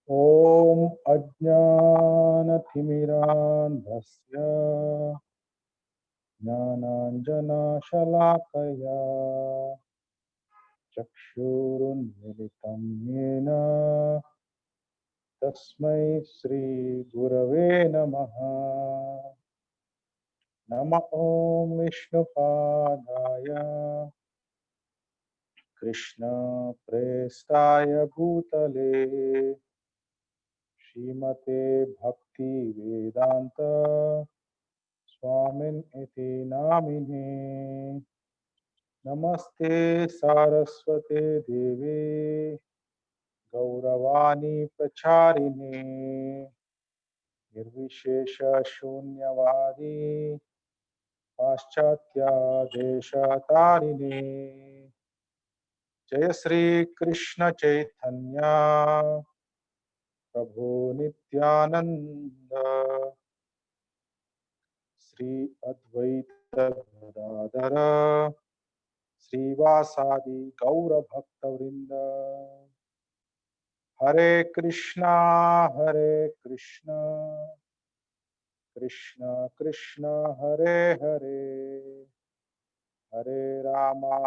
ॐ अज्ञानतिमिरान्धस्य ज्ञानाञ्जनशलाकया चक्षुरुन्मिलितं येन तस्मै श्रीगुरवे नमः। नमः ॐ विष्णुपादाय कृष्णप्रेष्ठाय भूतले श्रीमते भक्तिवेदान्त स्वामिन् इति नामिने। नमस्ते सारस्वते देवे गौरवाणी प्रचारिणे निर्विशेष शून्यवादी पाश्चात्यादेशतारिणे। जय श्री कृष्ण चैतन्य प्रभु नित्यानंद श्री अद्वैत गदाधर श्रीवासादि गौर भक्तवृंद। हरे कृष्णा कृष्ण कृष्ण हरे हरे हरे रामा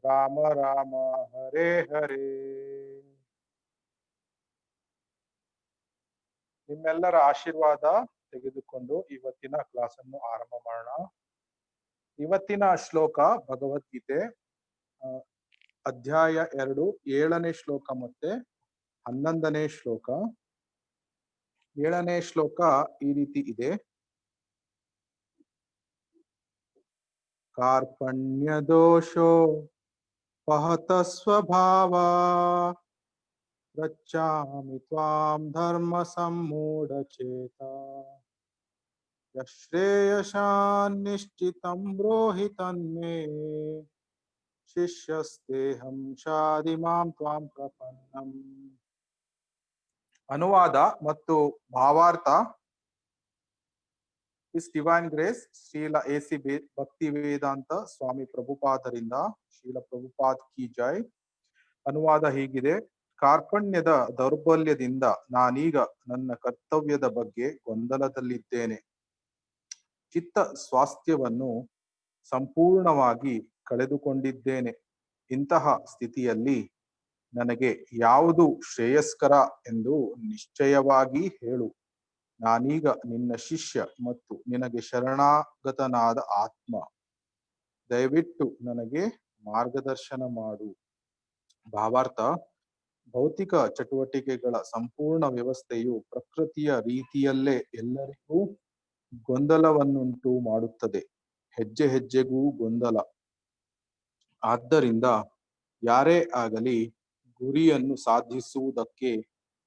राम राम हरे हरे। ನಿಮ್ಮೆಲ್ಲರ ಆಶೀರ್ವಾದ ತೆಗೆದುಕೊಂಡು ಇವತ್ತಿನ ಕ್ಲಾಸ್ ಅನ್ನು ಆರಂಭ ಮಾಡೋಣ. ಇವತ್ತಿನ ಶ್ಲೋಕ ಭಗವದ್ಗೀತೆ ಅಧ್ಯಾಯ 2 7ನೇ ಶ್ಲೋಕ ಮತ್ತೆ 11ನೇ ಶ್ಲೋಕ. 7ನೇ ಶ್ಲೋಕ ಈ ರೀತಿ ಇದೆ. ಕಾರ್ಪಣ್ಯ ದೋಷೋ ಪಹತ ಸ್ವಭಾವ ರಚ್ಚಾಮಿ ತ್ವಾಂ ಧರ್ಮ ಸಮ್ಮೂಢಚೇತ ಯಶ್ರೇಯಶಾನ್ ನಿಶ್ಚಿತಂ ಬ್ರೋಹಿ ತನ್ಮೇ ಶಿಷ್ಯಸ್ತೇಹಂ ಶಾದಿಮಾಂ ತ್ವಾಂ ಪ್ರಪನ್ನಂ. ಅನುವಾದ ಮತ್ತು ಭಾವಾರ್ಥ. His divine grace Srila AC Bhakti Vedanta ಸ್ವಾಮಿ ಪ್ರಭುಪಾದರಿಂದ ಶ್ರೀಲ ಪ್ರಭುಪಾದ್ ಕಿ ಜೈ. ಅನುವಾದ ಹೀಗಿದೆ. ಕಾರ್ಪಣ್ಯದ ದೌರ್ಬಲ್ಯದಿಂದ ನಾನೀಗ ನನ್ನ ಕರ್ತವ್ಯದ ಬಗ್ಗೆ ಗೊಂದಲದಲ್ಲಿದ್ದೇನೆ. ಚಿತ್ತ ಸ್ವಾಸ್ಥ್ಯವನ್ನು ಸಂಪೂರ್ಣವಾಗಿ ಕಳೆದುಕೊಂಡಿದ್ದೇನೆ. ಇಂತಹ ಸ್ಥಿತಿಯಲ್ಲಿ ನನಗೆ ಯಾವುದು ಶ್ರೇಯಸ್ಕರ ಎಂದು ನಿಶ್ಚಯವಾಗಿ ಹೇಳು. ನಾನೀಗ ನಿನ್ನ ಶಿಷ್ಯ ಮತ್ತು ನಿನಗೆ ಶರಣಾಗತನಾದ ಆತ್ಮ. ದಯವಿಟ್ಟು ನನಗೆ ಮಾರ್ಗದರ್ಶನ ಮಾಡು. ಭಾವಾರ್ಥ. ಭೌತಿಕ ಚಟುವಟಿಕೆಗಳ ಸಂಪೂರ್ಣ ವ್ಯವಸ್ಥೆಯು ಪ್ರಕೃತಿಯ ರೀತಿಯಲ್ಲೇ ಎಲ್ಲರಿಗೂ ಗೊಂದಲವನ್ನುಂಟು ಮಾಡುತ್ತದೆ. ಹೆಜ್ಜೆ ಹೆಜ್ಜೆಗೂ ಗೊಂದಲ. ಆದ್ದರಿಂದ ಯಾರೇ ಆಗಲಿ ಗುರಿಯನ್ನು ಸಾಧಿಸುವುದಕ್ಕೆ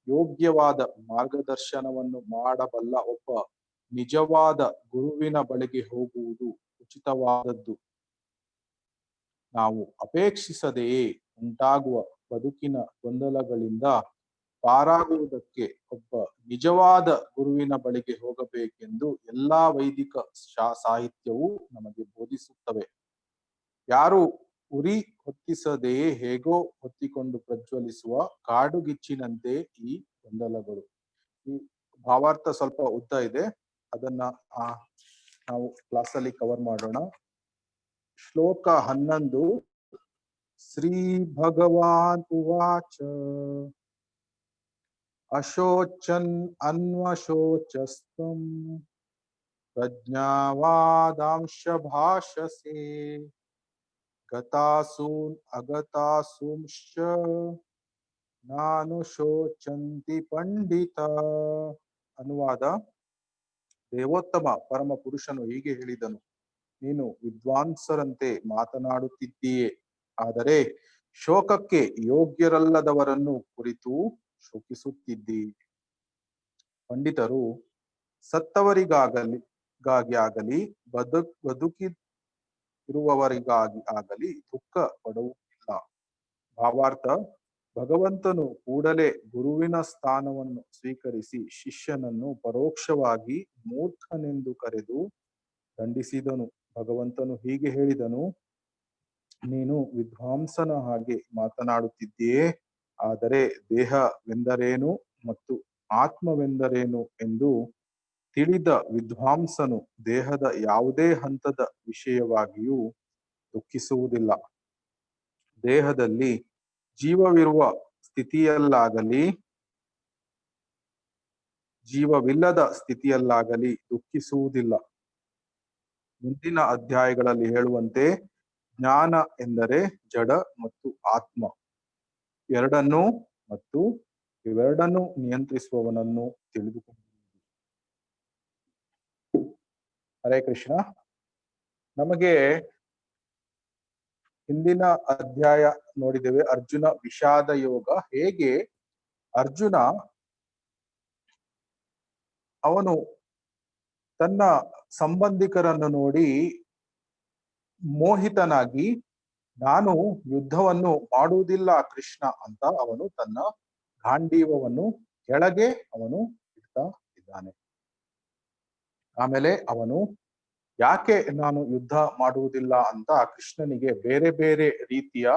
ಯೋಗ್ಯವಾದ ಮಾರ್ಗದರ್ಶನವನ್ನು ಮಾಡಬಲ್ಲ ಒಬ್ಬ ನಿಜವಾದ ಗುರುವಿನ ಬಳಿಗೆ ಹೋಗುವುದು ಉಚಿತವಾದದ್ದು. ನಾವು ಅಪೇಕ್ಷಿಸದೆಯೇ ಉಂಟಾಗುವ ಬದುಕಿನ ಗೊಂದಲಗಳಿಂದ ಪಾರಾಗುವುದಕ್ಕೆ ಒಬ್ಬ ನಿಜವಾದ ಗುರುವಿನ ಬಳಿಗೆ ಹೋಗಬೇಕೆಂದು ಎಲ್ಲಾ ವೈದಿಕ ಸಾಹಿತ್ಯವು ನಮಗೆ ಬೋಧಿಸುತ್ತವೆ. ಯಾರು ಉರಿ ಹೊತ್ತಿಸದೆಯೇ ಹೇಗೋ ಹೊತ್ತಿಕೊಂಡು ಪ್ರಜ್ವಲಿಸುವ ಕಾಡುಗಿಚ್ಚಿನಂತೆ ಈ ಗೊಂದಲಗಳು. ಈ ಭಾವಾರ್ಥ ಸ್ವಲ್ಪ ಉದ್ದ ಇದೆ, ಅದನ್ನ ನಾವು ಕ್ಲಾಸಲ್ಲಿ ಕವರ್ ಮಾಡೋಣ. ಶ್ಲೋಕ 11. ಶ್ರೀ ಭಗವಾನ್ ಉವಾಚ ಅಶೋಚನ್ ಅನ್ವಶೋಚಸ್ತ್ವಂ ಪ್ರಜ್ಞಾವಾದಾಂಶ ಭಾಷಸೆ ಗತಾಸೂನ್ ಅಗತಾಸೂಂಶ್ಚ ನಾನು ಶೋಚಂತಿ ಪಂಡಿತ. ಅನುವಾದ. ದೇವೋತ್ತಮ ಪರಮ ಪುರುಷನು ಹೀಗೆ ಹೇಳಿದನು. ನೀನು ವಿದ್ವಾಂಸರಂತೆ ಮಾತನಾಡುತ್ತಿದ್ದೀಯೆ, ಆದರೆ ಶೋಕಕ್ಕೆ ಯೋಗ್ಯರಲ್ಲದವರನ್ನು ಕುರಿತು ಶೋಕಿಸುತ್ತಿದ್ದೀ. ಪಂಡಿತರು ಸತ್ತವರಿಗಾಗಿ ಆಗಲಿ ಬದುಕಿರುವವರಿಗಾಗಿ ಆಗಲಿ ದುಃಖ ಪಡುವುದಿಲ್ಲ. ಭಾವಾರ್ಥ. ಭಗವಂತನು ಕೂಡಲೇ ಗುರುವಿನ ಸ್ಥಾನವನ್ನು ಸ್ವೀಕರಿಸಿ ಶಿಷ್ಯನನ್ನು ಪರೋಕ್ಷವಾಗಿ ಮೂರ್ಖನೆಂದು ಕರೆದು ದಂಡಿಸಿದನು. ಭಗವಂತನು ಹೀಗೆ ಹೇಳಿದನು. ನೀನು ವಿದ್ವಾಂಸನ ಹಾಗೆ ಮಾತನಾಡುತ್ತಿದ್ದೀಯೇ, ಆದರೆ ದೇಹವೆಂದರೇನು ಮತ್ತು ಆತ್ಮವೆಂದರೇನು ಎಂದು ತಿಳಿದ ವಿದ್ವಾಂಸನು ದೇಹದ ಯಾವುದೇ ಹಂತದ ವಿಷಯವಾಗಿಯೂ ದುಃಖಿಸುವುದಿಲ್ಲ. ದೇಹದಲ್ಲಿ ಜೀವವಿರುವ ಸ್ಥಿತಿಯಲ್ಲಾಗಲಿ ಜೀವವಿಲ್ಲದ ಸ್ಥಿತಿಯಲ್ಲಾಗಲಿ ದುಃಖಿಸುವುದಿಲ್ಲ. ಮುಂದಿನ ಅಧ್ಯಾಯಗಳಲ್ಲಿ ಹೇಳುವಂತೆ ಜ್ಞಾನ ಎಂದರೆ ಜಡ ಮತ್ತು ಆತ್ಮ ಎರಡನ್ನೂ ಮತ್ತು ಇವೆರಡನ್ನು ನಿಯಂತ್ರಿಸುವವನನ್ನು ತಿಳಿದುಕೊಂಡು. ಹರೇ ಕೃಷ್ಣ. ನಮಗೆ ಹಿಂದಿನ ಅಧ್ಯಾಯ ನೋಡಿದ್ದೇವೆ ಅರ್ಜುನ ವಿಷಾದ ಯೋಗ. ಹೇಗೆ ಅರ್ಜುನ ಅವನು ತನ್ನ ಸಂಬಂಧಿಕರನ್ನು ನೋಡಿ ಮೋಹಿತನಾಗಿ ನಾನು ಯುದ್ಧವನ್ನು ಮಾಡುವುದಿಲ್ಲ ಕೃಷ್ಣ ಅಂತ ಅವನು ತನ್ನ ಗಾಂಡೀವವನ್ನು ಕೆಳಗೆ ಅವನು ಇಡ್ತಾ ಇದ್ದಾನೆ. ಆಮೇಲೆ ಅವನು ಯಾಕೆ ನಾನು ಯುದ್ಧ ಮಾಡುವುದಿಲ್ಲ ಅಂತ ಕೃಷ್ಣನಿಗೆ ಬೇರೆ ಬೇರೆ ರೀತಿಯ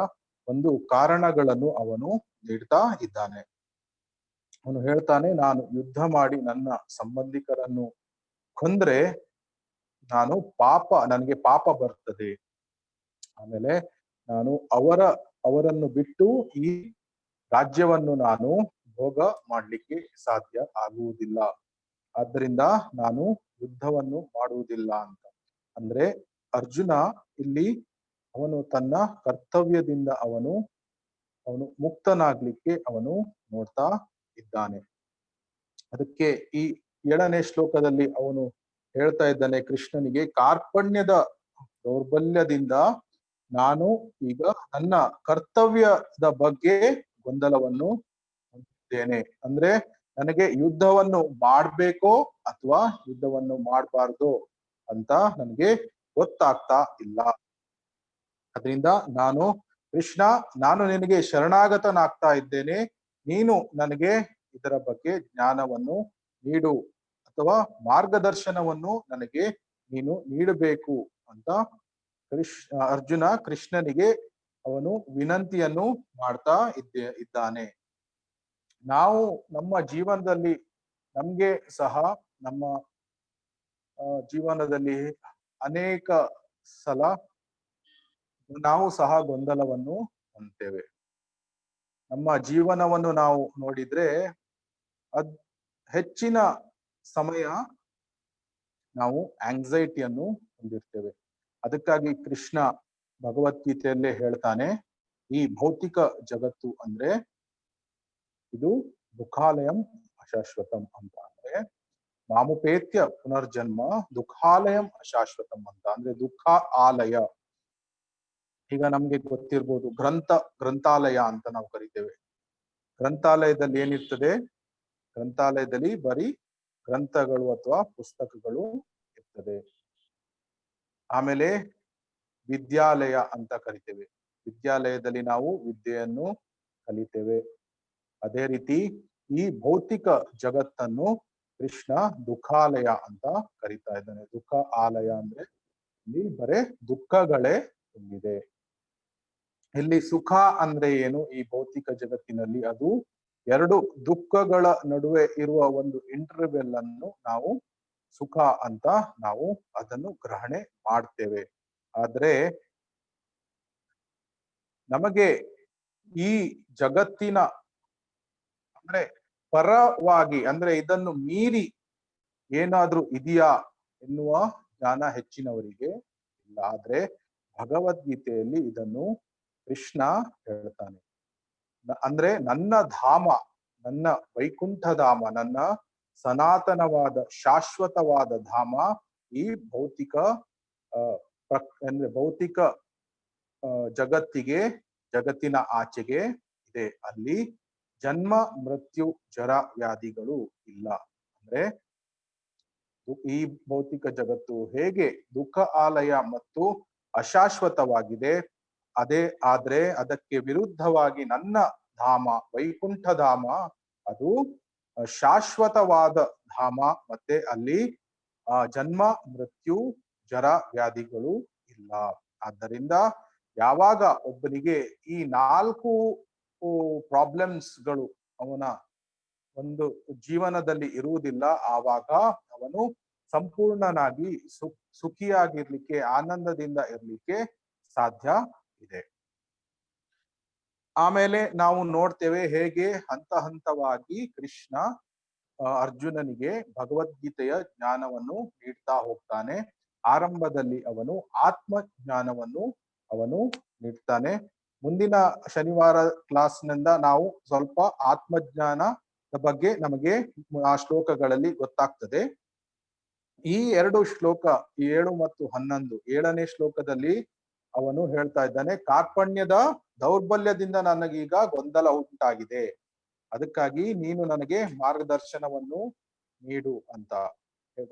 ಒಂದು ಕಾರಣಗಳನ್ನು ಅವನು ನೀಡ್ತಾ ಇದ್ದಾನೆ. ಅವನು ಹೇಳ್ತಾನೆ, ನಾನು ಯುದ್ಧ ಮಾಡಿ ನನ್ನ ಸಂಬಂಧಿಕರನ್ನು ಕೊಂದ್ರೆ ನನಗೆ ಪಾಪ ಬರ್ತದೆ. ಆಮೇಲೆ ನಾನು ಅವರನ್ನು ಬಿಟ್ಟು ಈ ರಾಜ್ಯವನ್ನು ನಾನು ಭೋಗ ಮಾಡ್ಲಿಕ್ಕೆ ಸಾಧ್ಯ ಆಗುವುದಿಲ್ಲ. ಆದ್ದರಿಂದ ನಾನು ಯುದ್ಧವನ್ನು ಮಾಡುವುದಿಲ್ಲ ಅಂತ. ಅಂದ್ರೆ ಅರ್ಜುನ ಇಲ್ಲಿ ಅವನು ತನ್ನ ಕರ್ತವ್ಯದಿಂದ ಅವನು ಮುಕ್ತನಾಗ್ಲಿಕ್ಕೆ ಅವನು ನೋಡ್ತಾ ಇದ್ದಾನೆ. ಅದಕ್ಕೆ ಈ 7ನೇ ಶ್ಲೋಕದಲ್ಲಿ ಅವನು ಹೇಳ್ತಾ ಇದ್ದಾನೆ ಕೃಷ್ಣನಿಗೆ, ಕಾರ್ಪಣ್ಯದ ದೌರ್ಬಲ್ಯದಿಂದ ನಾನು ಈಗ ನನ್ನ ಕರ್ತವ್ಯದ ಬಗ್ಗೆ ಗೊಂದಲವನ್ನು ಹೊಂದಿದ್ದೇನೆ. ಅಂದ್ರೆ ನನಗೆ ಯುದ್ಧವನ್ನು ಮಾಡ್ಬೇಕೋ ಅಥವಾ ಯುದ್ಧವನ್ನು ಮಾಡಬಾರ್ದು ಅಂತ ನನಗೆ ಗೊತ್ತಾಗ್ತಾ ಇಲ್ಲ. ಅದರಿಂದ ಕೃಷ್ಣ ನಾನು ನಿನಗೆ ಶರಣಾಗತನಾಗ್ತಾ ಇದ್ದೇನೆ. ನೀನು ನನಗೆ ಇದರ ಬಗ್ಗೆ ಜ್ಞಾನವನ್ನು ನೀಡು ಅಥವಾ ಮಾರ್ಗದರ್ಶನವನ್ನು ನನಗೆ ನೀನು ನೀಡಬೇಕು ಅಂತ ಅರ್ಜುನ ಕೃಷ್ಣನಿಗೆ ಅವನು ವಿನಂತಿಯನ್ನು ಮಾಡ್ತಾ ಇದ್ದಾನೆ. ನಾವು ನಮ್ಮ ಜೀವನದಲ್ಲಿ ನಮ್ಗೆ ಸಹ ನಮ್ಮ ಜೀವನದಲ್ಲಿ ಅನೇಕ ಸಲ ನಾವು ಸಹ ಗೊಂದಲವನ್ನು ಹೊಂದ್ತೇವೆ. ನಮ್ಮ ಜೀವನವನ್ನು ನಾವು ನೋಡಿದ್ರೆ ಹೆಚ್ಚಿನ ಸಮಯ ನಾವು ಆಂಗ್ಸೈಟಿಯನ್ನು ಹೊಂದಿರ್ತೇವೆ. ಅದಕ್ಕಾಗಿ ಕೃಷ್ಣ ಭಗವದ್ಗೀತೆಯಲ್ಲೇ ಹೇಳ್ತಾನೆ, ಈ ಭೌತಿಕ ಜಗತ್ತು ಅಂದ್ರೆ ಇದು ದುಃಖಾಲಯಂ ಅಶಾಶ್ವತಂ ಅಂತ. ಅಂದ್ರೆ ಮಾಮುಪೇತ್ಯ ಪುನರ್ಜನ್ಮ ದುಃಖಾಲಯಂ ಅಶಾಶ್ವತಂ ಅಂತ. ಅಂದ್ರೆ ದುಃಖ ಆಲಯ. ಈಗ ನಮ್ಗೆ ಗೊತ್ತಿರ್ಬೋದು ಗ್ರಂಥಾಲಯ ಅಂತ ನಾವು ಕರಿತೇವೆ. ಗ್ರಂಥಾಲಯದಲ್ಲಿ ಏನಿರ್ತದೆ? ಗ್ರಂಥಾಲಯದಲ್ಲಿ ಬರೀ ಗ್ರಂಥಗಳು ಅಥವಾ ಪುಸ್ತಕಗಳು ಇರ್ತದೆ. ಆಮೇಲೆ ವಿದ್ಯಾಲಯ ಅಂತ ಕರಿತೇವೆ. ವಿದ್ಯಾಲಯದಲ್ಲಿ ನಾವು ವಿದ್ಯೆಯನ್ನು ಕಲಿತೇವೆ. ಅದೇ ರೀತಿ ಈ ಭೌತಿಕ ಜಗತ್ತನ್ನು ಕೃಷ್ಣ ದುಃಖಾಲಯ ಅಂತ ಕರಿತಾ ಇದ್ದಾನೆ. ದುಃಖ ಆಲಯ ಅಂದ್ರೆ ಇಲ್ಲಿ ಬರೇ ದುಃಖಗಳೇ ತುಂಬಿದೆ. ಇಲ್ಲಿ ಸುಖ ಅಂದ್ರೆ ಏನು? ಈ ಭೌತಿಕ ಜಗತ್ತಿನಲ್ಲಿ ಅದು ಎರಡು ದುಃಖಗಳ ನಡುವೆ ಇರುವ ಒಂದು ಇಂಟರ್ವೆಲ್ ಅನ್ನು ನಾವು ಸುಖ ಅಂತ ನಾವು ಅದನ್ನು ಗ್ರಹಣೆ ಮಾಡ್ತೇವೆ. ಆದ್ರೆ ನಮಗೆ ಈ ಜಗತ್ತಿನ ಅಂದ್ರೆ ಪರವಾಗಿ ಅಂದ್ರೆ ಇದನ್ನು ಮೀರಿ ಏನಾದ್ರೂ ಇದೆಯಾ ಎನ್ನುವ ಜ್ಞಾನ ಹೆಚ್ಚಿನವರಿಗೆ ಇಲ್ಲ. ಆದ್ರೆ ಭಗವದ್ಗೀತೆಯಲ್ಲಿ ಇದನ್ನು ಕೃಷ್ಣ ಹೇಳ್ತಾನೆ. ಅಂದ್ರೆ ನನ್ನ ಧಾಮ, ನನ್ನ ವೈಕುಂಠ ಧಾಮ, ನನ್ನ ಸನಾತನವಾದ ಶಾಶ್ವತವಾದ ಧಾಮ ಈ ಭೌತಿಕ ಅಂದ್ರೆ ಭೌತಿಕ ಜಗತ್ತಿನ ಆಚೆಗೆ ಇದೆ. ಅಲ್ಲಿ ಜನ್ಮ ಮೃತ್ಯು ಜರ ವ್ಯಾಧಿಗಳು ಇಲ್ಲ. ಅಂದ್ರೆ ಈ ಭೌತಿಕ ಜಗತ್ತು ಹೇಗೆ ದುಃಖ ಆಲಯ ಮತ್ತು ಅಶಾಶ್ವತವಾಗಿದೆ, ಆದ್ರೆ ಅದಕ್ಕೆ ವಿರುದ್ಧವಾಗಿ ನನ್ನ ಧಾಮ ವೈಕುಂಠ ಧಾಮ ಅದು ಶಾಶ್ವತವಾದ ಧಾಮ. ಮತ್ತೆ ಅಲ್ಲಿ ಜನ್ಮ ಮೃತ್ಯು ಜರ ವ್ಯಾಧಿಗಳು ಇಲ್ಲ. ಆದ್ದರಿಂದ ಯಾವಾಗ ಒಬ್ಬನಿಗೆ ಈ 4 ಪ್ರಾಬ್ಲಮ್ಸ್ಗಳು ಅವನ ಒಂದು ಜೀವನದಲ್ಲಿ ಇರುವುದಿಲ್ಲ, ಆವಾಗ ಅವನು ಸಂಪೂರ್ಣನಾಗಿ ಸುಖಿಯಾಗಿರ್ಲಿಕ್ಕೆ, ಆನಂದದಿಂದ ಇರ್ಲಿಕ್ಕೆ ಸಾಧ್ಯ ಇದೆ. ಆಮೇಲೆ ನಾವು ನೋಡ್ತೇವೆ ಹೇಗೆ ಹಂತ ಹಂತವಾಗಿ ಕೃಷ್ಣ ಅರ್ಜುನನಿಗೆ ಭಗವದ್ಗೀತೆಯ ಜ್ಞಾನವನ್ನು ನೀಡ್ತಾ ಹೋಗ್ತಾನೆ. ಆರಂಭದಲ್ಲಿ ಅವನು ಆತ್ಮ ಜ್ಞಾನವನ್ನು ಅವನು ನೀಡ್ತಾನೆ. ಮುಂದಿನ ಶನಿವಾರ ಕ್ಲಾಸ್ನಿಂದ ನಾವು ಸ್ವಲ್ಪ ಆತ್ಮಜ್ಞಾನದ ಬಗ್ಗೆ ನಮಗೆ ಆ ಶ್ಲೋಕಗಳಲ್ಲಿ ಗೊತ್ತಾಗ್ತದೆ. ಈ 2 ಶ್ಲೋಕ 7 ಮತ್ತು 11, 7ನೇ ಶ್ಲೋಕದಲ್ಲಿ ಅವನು ಹೇಳ್ತಾ ಇದ್ದಾನೆ, ಕಾರ್ಪಣ್ಯದ ದೌರ್ಬಲ್ಯದಿಂದ ನನಗೀಗ ಗೊಂದಲ ಉಂಟಾಗಿದೆ, ಅದಕ್ಕಾಗಿ ನೀನು ನನಗೆ ಮಾರ್ಗದರ್ಶನವನ್ನು ನೀಡು ಅಂತ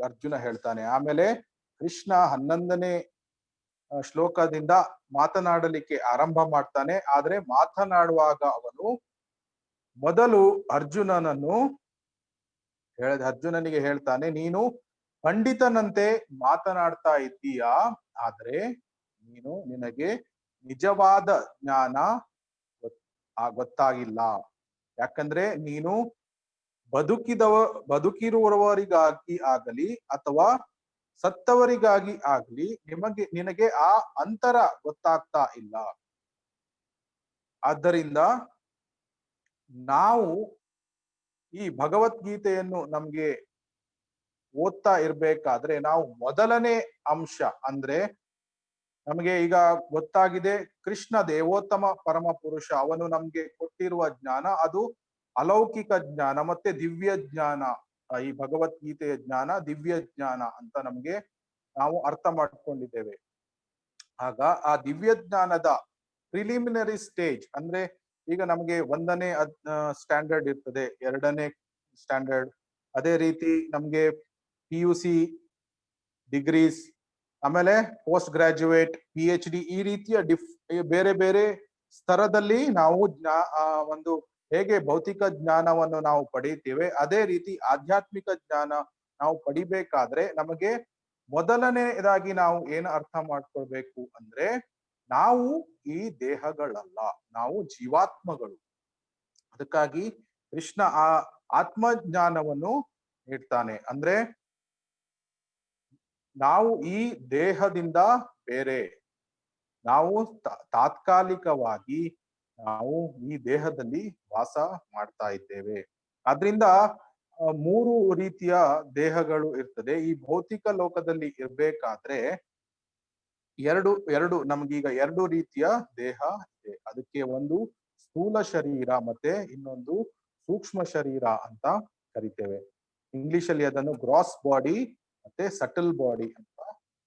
ಅರ್ಜುನ ಹೇಳ್ತಾನೆ. ಆಮೇಲೆ ಕೃಷ್ಣ 11ನೇ ಶ್ಲೋಕದಿಂದ ಮಾತನಾಡಲಿಕ್ಕೆ ಆರಂಭ ಮಾಡ್ತಾನೆ. ಆದ್ರೆ ಮಾತನಾಡುವಾಗ ಅವನು ಮೊದಲು ಅರ್ಜುನನಿಗೆ ಹೇಳ್ತಾನೆ, ನೀನು ಪಂಡಿತನಂತೆ ಮಾತನಾಡ್ತಾ ಇದ್ದೀಯಾ, ಆದ್ರೆ ನಿನಗೆ ನಿಜವಾದ ಜ್ಞಾನ ಗೊತ್ತಾಗಿಲ್ಲ. ಯಾಕಂದ್ರೆ ನೀನು ಬದುಕಿರುವವರಿಗಾಗಿ ಆಗಲಿ ಅಥವಾ ಸತ್ತವರಿಗಾಗಿ ಆಗ್ಲಿ ನಿನಗೆ ಆ ಅಂತರ ಗೊತ್ತಾಗ್ತಾ ಇಲ್ಲ. ಆದ್ದರಿಂದ ನಾವು ಈ ಭಗವದ್ಗೀತೆಯನ್ನು ನಮ್ಗೆ ಓದ್ತಾ ಇರ್ಬೇಕಾದ್ರೆ ನಾವು ಮೊದಲನೇ ಅಂಶ ಅಂದ್ರೆ ನಮಗೆ ಈಗ ಗೊತ್ತಾಗಿದೆ, ಕೃಷ್ಣ ದೇವೋತ್ತಮ ಪರಮ ಪುರುಷ, ಅವನು ನಮ್ಗೆ ಕೊಟ್ಟಿರುವ ಜ್ಞಾನ ಅದು ಅಲೌಕಿಕ ಜ್ಞಾನ ಮತ್ತೆ ದಿವ್ಯ ಜ್ಞಾನ. ಈ ಭಗವದ್ಗೀತೆಯ ಜ್ಞಾನ ದಿವ್ಯ ಜ್ಞಾನ ಅಂತ ನಾವು ಅರ್ಥ ಮಾಡ್ಕೊಂಡಿದ್ದೇವೆ. ಆಗ ಆ ದಿವ್ಯ ಜ್ಞಾನದ ಪ್ರಿಲಿಮಿನರಿ ಸ್ಟೇಜ್ ಅಂದ್ರೆ ಈಗ ನಮಗೆ 1ನೇ ಸ್ಟ್ಯಾಂಡರ್ಡ್ ಇರ್ತದೆ, 2ನೇ ಸ್ಟ್ಯಾಂಡರ್ಡ್, ಅದೇ ರೀತಿ ನಮ್ಗೆ PUC ಡಿಗ್ರೀಸ್, ಆಮೇಲೆ ಪೋಸ್ಟ್ ಗ್ರಾಜುಯೇಟ್, PhD, ಈ ರೀತಿಯ ಬೇರೆ ಬೇರೆ ಸ್ತರದಲ್ಲಿ ನಾವು ಒಂದು ಹೇಗೆ ಭೌತಿಕ ಜ್ಞಾನವನ್ನು ನಾವು ಪಡೆಯುತ್ತೇವೆ, ಅದೇ ರೀತಿ ಆಧ್ಯಾತ್ಮಿಕ ಜ್ಞಾನ ನಾವು ಪಡಿಬೇಕಾದ್ರೆ ನಮಗೆ ಮೊದಲನೇದಾಗಿ ನಾವು ಏನು ಅರ್ಥ ಮಾಡ್ಕೊಳ್ಬೇಕು ಅಂದ್ರೆ ನಾವು ಈ ದೇಹಗಳಲ್ಲ, ನಾವು ಜೀವಾತ್ಮಗಳು. ಅದಕ್ಕಾಗಿ ಕೃಷ್ಣ ಆ ಆತ್ಮಜ್ಞಾನವನ್ನು ನೀಡ್ತಾನೆ. ಅಂದ್ರೆ ನಾವು ಈ ದೇಹದಿಂದ ಬೇರೆ, ನಾವು ತಾತ್ಕಾಲಿಕವಾಗಿ ನಾವು ಈ ದೇಹದಲ್ಲಿ ವಾಸ ಮಾಡ್ತಾ ಇದ್ದೇವೆ. ಆದ್ರಿಂದ 3 ರೀತಿಯ ದೇಹಗಳು ಇರ್ತದೆ. ಈ ಭೌತಿಕ ಲೋಕದಲ್ಲಿ ಇರ್ಬೇಕಾದ್ರೆ ನಮ್ಗೀಗ 2 ರೀತಿಯ ದೇಹ ಇದೆ. ಅದಕ್ಕೆ ಒಂದು ಸ್ಥೂಲ ಶರೀರ ಮತ್ತೆ ಇನ್ನೊಂದು ಸೂಕ್ಷ್ಮ ಶರೀರ ಅಂತ ಕರಿತೇವೆ. ಇಂಗ್ಲಿಷ್ ಅಲ್ಲಿ ಅದನ್ನು ಗ್ರಾಸ್ ಬಾಡಿ ಮತ್ತೆ ಸಟಲ್ ಬಾಡಿ ಅಂತ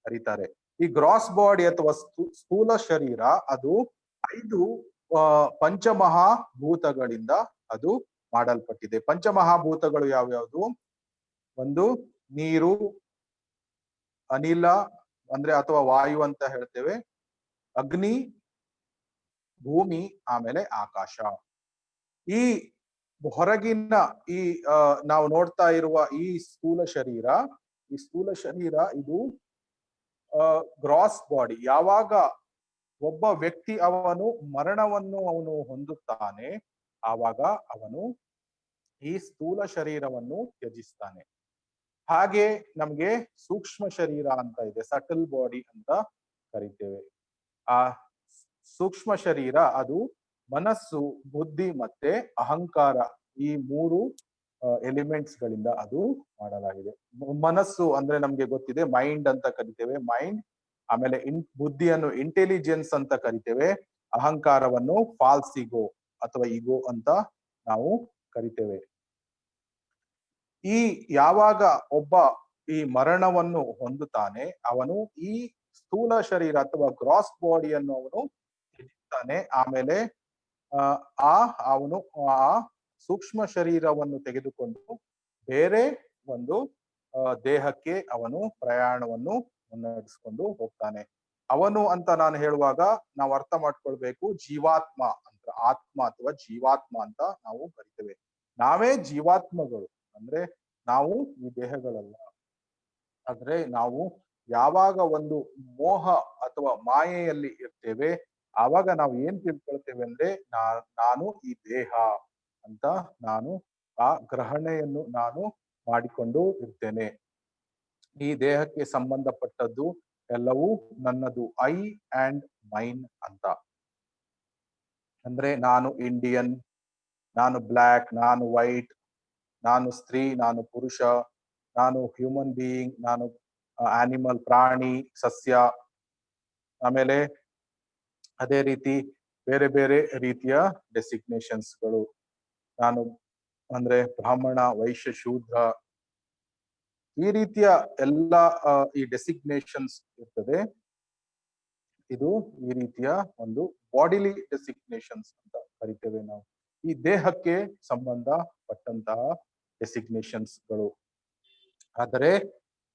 ಕರೀತಾರೆ. ಈ ಗ್ರಾಸ್ ಬಾಡಿ ಅಥವಾ ಸ್ಥೂಲ ಶರೀರ ಅದು 5 ಪಂಚಮಹಾಭೂತಗಳಿಂದ ಅದು ಮಾಡಲ್ಪಟ್ಟಿದೆ. ಪಂಚಮಹಾಭೂತಗಳು ಯಾವ್ಯಾವುದು? ಒಂದು ನೀರು, ಅನಿಲ ಅಂದ್ರೆ ಅಥವಾ ವಾಯು ಅಂತ ಹೇಳ್ತೇವೆ, ಅಗ್ನಿ, ಭೂಮಿ, ಆಮೇಲೆ ಆಕಾಶ. ಈ ಹೊರಗಿನ ಈ ನಾವು ನೋಡ್ತಾ ಇರುವ ಈ ಸ್ಥೂಲ ಶರೀರ ಇದು ಗ್ರಾಸ್ ಬಾಡಿ. ಯಾವಾಗ ಒಬ್ಬ ವ್ಯಕ್ತಿ ಅವನು ಮರಣವನ್ನು ಹೊಂದುತ್ತಾನೆ, ಆವಾಗ ಅವನು ಈ ಸ್ಥೂಲ ಶರೀರವನ್ನು ತ್ಯಜಿಸ್ತಾನೆ. ಹಾಗೆ ನಮ್ಗೆ ಸೂಕ್ಷ್ಮ ಶರೀರ ಅಂತ ಇದೆ, ಸಟಲ್ ಬಾಡಿ ಅಂತ ಕರಿತೇವೆ. ಆ ಸೂಕ್ಷ್ಮ ಶರೀರ ಅದು ಮನಸ್ಸು, ಬುದ್ಧಿ ಮತ್ತೆ ಅಹಂಕಾರ, ಈ 3 ಎಲಿಮೆಂಟ್ಸ್ ಗಳಿಂದ ಅದು ಮಾಡಲಾಗಿದೆ. ಮನಸ್ಸು ಅಂದ್ರೆ ನಮ್ಗೆ ಗೊತ್ತಿದೆ, ಮೈಂಡ್ ಅಂತ ಕರಿತೇವೆ, ಮೈಂಡ್. ಆಮೇಲೆ ಬುದ್ಧಿಯನ್ನು ಇಂಟೆಲಿಜೆನ್ಸ್ ಅಂತ ಕರಿತೇವೆ, ಅಹಂಕಾರವನ್ನು ಫಾಲ್ಸ್ ಈಗೋ ಅಥವಾ ಈಗೋ ಅಂತ ನಾವು ಕರಿತೇವೆ. ಯಾವಾಗ ಒಬ್ಬ ಈ ಮರಣವನ್ನು ಹೊಂದುತ್ತಾನೆ, ಅವನು ಈ ಸ್ಥೂಲ ಶರೀರ ಅಥವಾ ಗ್ರಾಸ್ ಬಾಡಿಯನ್ನು ಅವನು ತ್ಯಜಿಸ್ತಾನೆ. ಆಮೇಲೆ ಅವನು ಆ ಸೂಕ್ಷ್ಮ ಶರೀರವನ್ನು ತೆಗೆದುಕೊಂಡು ಬೇರೆ ಒಂದು ದೇಹಕ್ಕೆ ಅವನು ಪ್ರಯಾಣವನ್ನು ಮುನ್ನಡೆಸ್ಕೊಂಡು ಹೋಗ್ತಾನೆ. ಅವನು ಅಂತ ನಾನು ಹೇಳುವಾಗ ನಾವು ಅರ್ಥ ಮಾಡ್ಕೊಳ್ಬೇಕು, ಜೀವಾತ್ಮ ಅಂತ, ಆತ್ಮ ಅಥವಾ ಜೀವಾತ್ಮ ಅಂತ ನಾವು ಕರಿತೇವೆ. ನಾವೇ ಜೀವಾತ್ಮಗಳು, ಅಂದ್ರೆ ನಾವು ಈ ದೇಹಗಳಲ್ಲ. ಆದ್ರೆ ನಾವು ಯಾವಾಗ ಒಂದು ಮೋಹ ಅಥವಾ ಮಾಯೆಯಲ್ಲಿ ಇರ್ತೇವೆ, ಆವಾಗ ನಾವು ಏನ್ ತಿಳ್ಕೊಳ್ತೇವೆ ಅಂದ್ರೆ ನಾನು ಈ ದೇಹ ಅಂತ ನಾನು ಆ ಗ್ರಹಣೆಯನ್ನು ನಾನು ಮಾಡಿಕೊಂಡು ಇರ್ತೇನೆ. ಈ ದೇಹಕ್ಕೆ ಸಂಬಂಧಪಟ್ಟದ್ದು ಎಲ್ಲವೂ ನನ್ನದು, ಐ ಅಂಡ್ ಮೈನ್ ಅಂತ. ಅಂದ್ರೆ ನಾನು ಇಂಡಿಯನ್, ನಾನು ಬ್ಲ್ಯಾಕ್, ನಾನು ವೈಟ್, ನಾನು ಸ್ತ್ರೀ, ನಾನು ಪುರುಷ, ನಾನು ಹ್ಯೂಮನ್ ಬೀಯಿಂಗ್, ನಾನು ಆನಿಮಲ್, ಪ್ರಾಣಿ, ಸಸ್ಯ. ಆಮೇಲೆ ಅದೇ ರೀತಿ ಬೇರೆ ಬೇರೆ ರೀತಿಯ ಡೆಸಿಗ್ನೇಷನ್ಸ್ಗಳು. ನಾನು ಅಂದ್ರೆ ಬ್ರಾಹ್ಮಣ, ವೈಶ್ಯ, ಶೂದ್ರ, ಈ ರೀತಿಯ ಎಲ್ಲ ಈ ಡೆಸಿಗ್ನೇಷನ್ಸ್ ಇರ್ತದೆ. ಇದು ಈ ರೀತಿಯ ಒಂದು ಬಾಡಿಲಿ ಡೆಸಿಗ್ನೇಷನ್ಸ್ ಅಂತ ಕರಿತೇವೆ ನಾವು. ಈ ದೇಹಕ್ಕೆ ಸಂಬಂಧಪಟ್ಟಂತಹ ಡೆಸಿಗ್ನೇಷನ್ಸ್ಗಳು. ಆದರೆ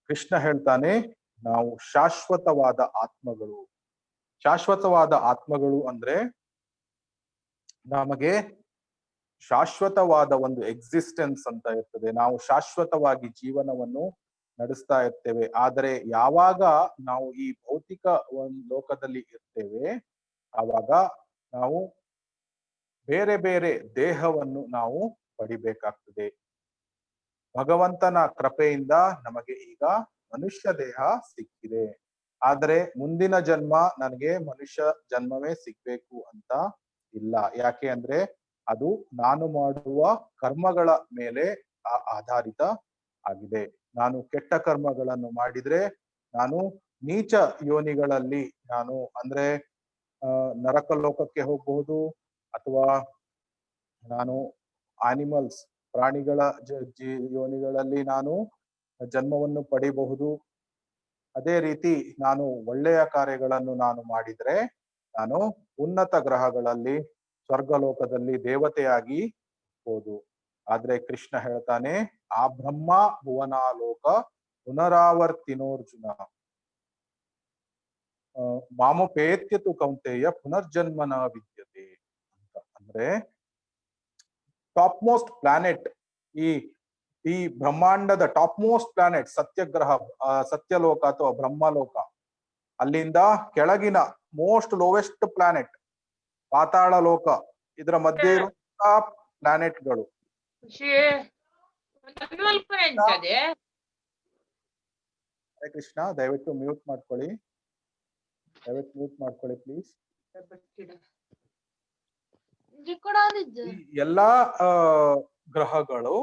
ಕೃಷ್ಣ ಹೇಳ್ತಾನೆ ನಾವು ಶಾಶ್ವತವಾದ ಆತ್ಮಗಳು. ಶಾಶ್ವತವಾದ ಆತ್ಮಗಳು ಅಂದ್ರೆ ನಮಗೆ ಶಾಶ್ವತವಾದ ಒಂದು ಎಕ್ಸಿಸ್ಟೆನ್ಸ್ ಅಂತ ಇರ್ತದೆ. ನಾವು ಶಾಶ್ವತವಾಗಿ ಜೀವನವನ್ನು ನಡೆಸ್ತಾ ಇರ್ತೇವೆ. ಆದರೆ ಯಾವಾಗ ನಾವು ಈ ಭೌತಿಕ ಒಂದು ಲೋಕದಲ್ಲಿ ಇರ್ತೇವೆ, ಆವಾಗ ನಾವು ಬೇರೆ ಬೇರೆ ದೇಹವನ್ನು ನಾವು ಪಡಿಬೇಕಾಗ್ತದೆ. ಭಗವಂತನ ಕೃಪೆಯಿಂದ ನಮಗೆ ಈಗ ಮನುಷ್ಯ ದೇಹ ಸಿಕ್ಕಿದೆ. ಆದರೆ ಮುಂದಿನ ಜನ್ಮ ನನಗೆ ಮನುಷ್ಯ ಜನ್ಮವೇ ಸಿಗ್ಬೇಕು ಅಂತ ಇಲ್ಲ. ಯಾಕೆ ಅಂದ್ರೆ ಅದು ನಾನು ಮಾಡುವ ಕರ್ಮಗಳ ಮೇಲೆ ಆಧಾರಿತ ಆಗಿದೆ. ನಾನು ಕೆಟ್ಟ ಕರ್ಮಗಳನ್ನು ಮಾಡಿದ್ರೆ ನಾನು ನೀಚ ಯೋನಿಗಳಲ್ಲಿ ನಾನು ಅಂದ್ರೆ ನರಕ ಲೋಕಕ್ಕೆ ಹೋಗಬಹುದು, ಅಥವಾ ನಾನು ಆನಿಮಲ್ಸ್ ಪ್ರಾಣಿಗಳ ಯೋನಿಗಳಲ್ಲಿ ನಾನು ಜನ್ಮವನ್ನು ಪಡಿಬಹುದು. ಅದೇ ರೀತಿ ನಾನು ಒಳ್ಳೆಯ ಕಾರ್ಯಗಳನ್ನು ನಾನು ಮಾಡಿದ್ರೆ ನಾನು ಉನ್ನತ ಗ್ರಹಗಳಲ್ಲಿ ಸ್ವರ್ಗಲೋಕದಲ್ಲಿ ದೇವತೆಯಾಗಿ ಹೋದು. ಆದ್ರೆ ಕೃಷ್ಣ ಹೇಳ್ತಾನೆ ಆ ಬ್ರಹ್ಮ ಭುವನಾಲೋಕ ಪುನರಾವರ್ತಿನೋರ್ಜುನ ಮಾಮೋಪೇತ್ಯತು ಕೌಂತೆಯ ಪುನರ್ಜನ್ಮನ ವಿದ್ಯತೆ ಅಂತ. ಅಂದ್ರೆ ಟಾಪ್ ಮೋಸ್ಟ್ ಪ್ಲಾನೆಟ್, ಈ ಈ ಬ್ರಹ್ಮಾಂಡದ ಟಾಪ್ ಮೋಸ್ಟ್ ಪ್ಲಾನೆಟ್ ಸತ್ಯಗ್ರಹ, ಸತ್ಯಲೋಕ ಅಥವಾ ಬ್ರಹ್ಮಲೋಕ, ಅಲ್ಲಿಂದ ಕೆಳಗಿನ ಮೋಸ್ಟ್ ಲೋವೆಸ್ಟ್ ಪ್ಲಾನೆಟ್ ಪಾತಾಳ ಲೋಕ, ಇದರ ಮಧ್ಯೆ ಇರುವಂತಹ ಪ್ಲಾನೆಟ್ಗಳು. ಹರೇ ಕೃಷ್ಣ, ದಯವಿಟ್ಟು ಮ್ಯೂಟ್ ಮಾಡ್ಕೊಳ್ಳಿ, ದಯವಿಟ್ಟು ಮ್ಯೂಟ್ ಮಾಡ್ಕೊಳ್ಳಿ ಪ್ಲೀಸ್. ಎಲ್ಲಾ ಗ್ರಹಗಳು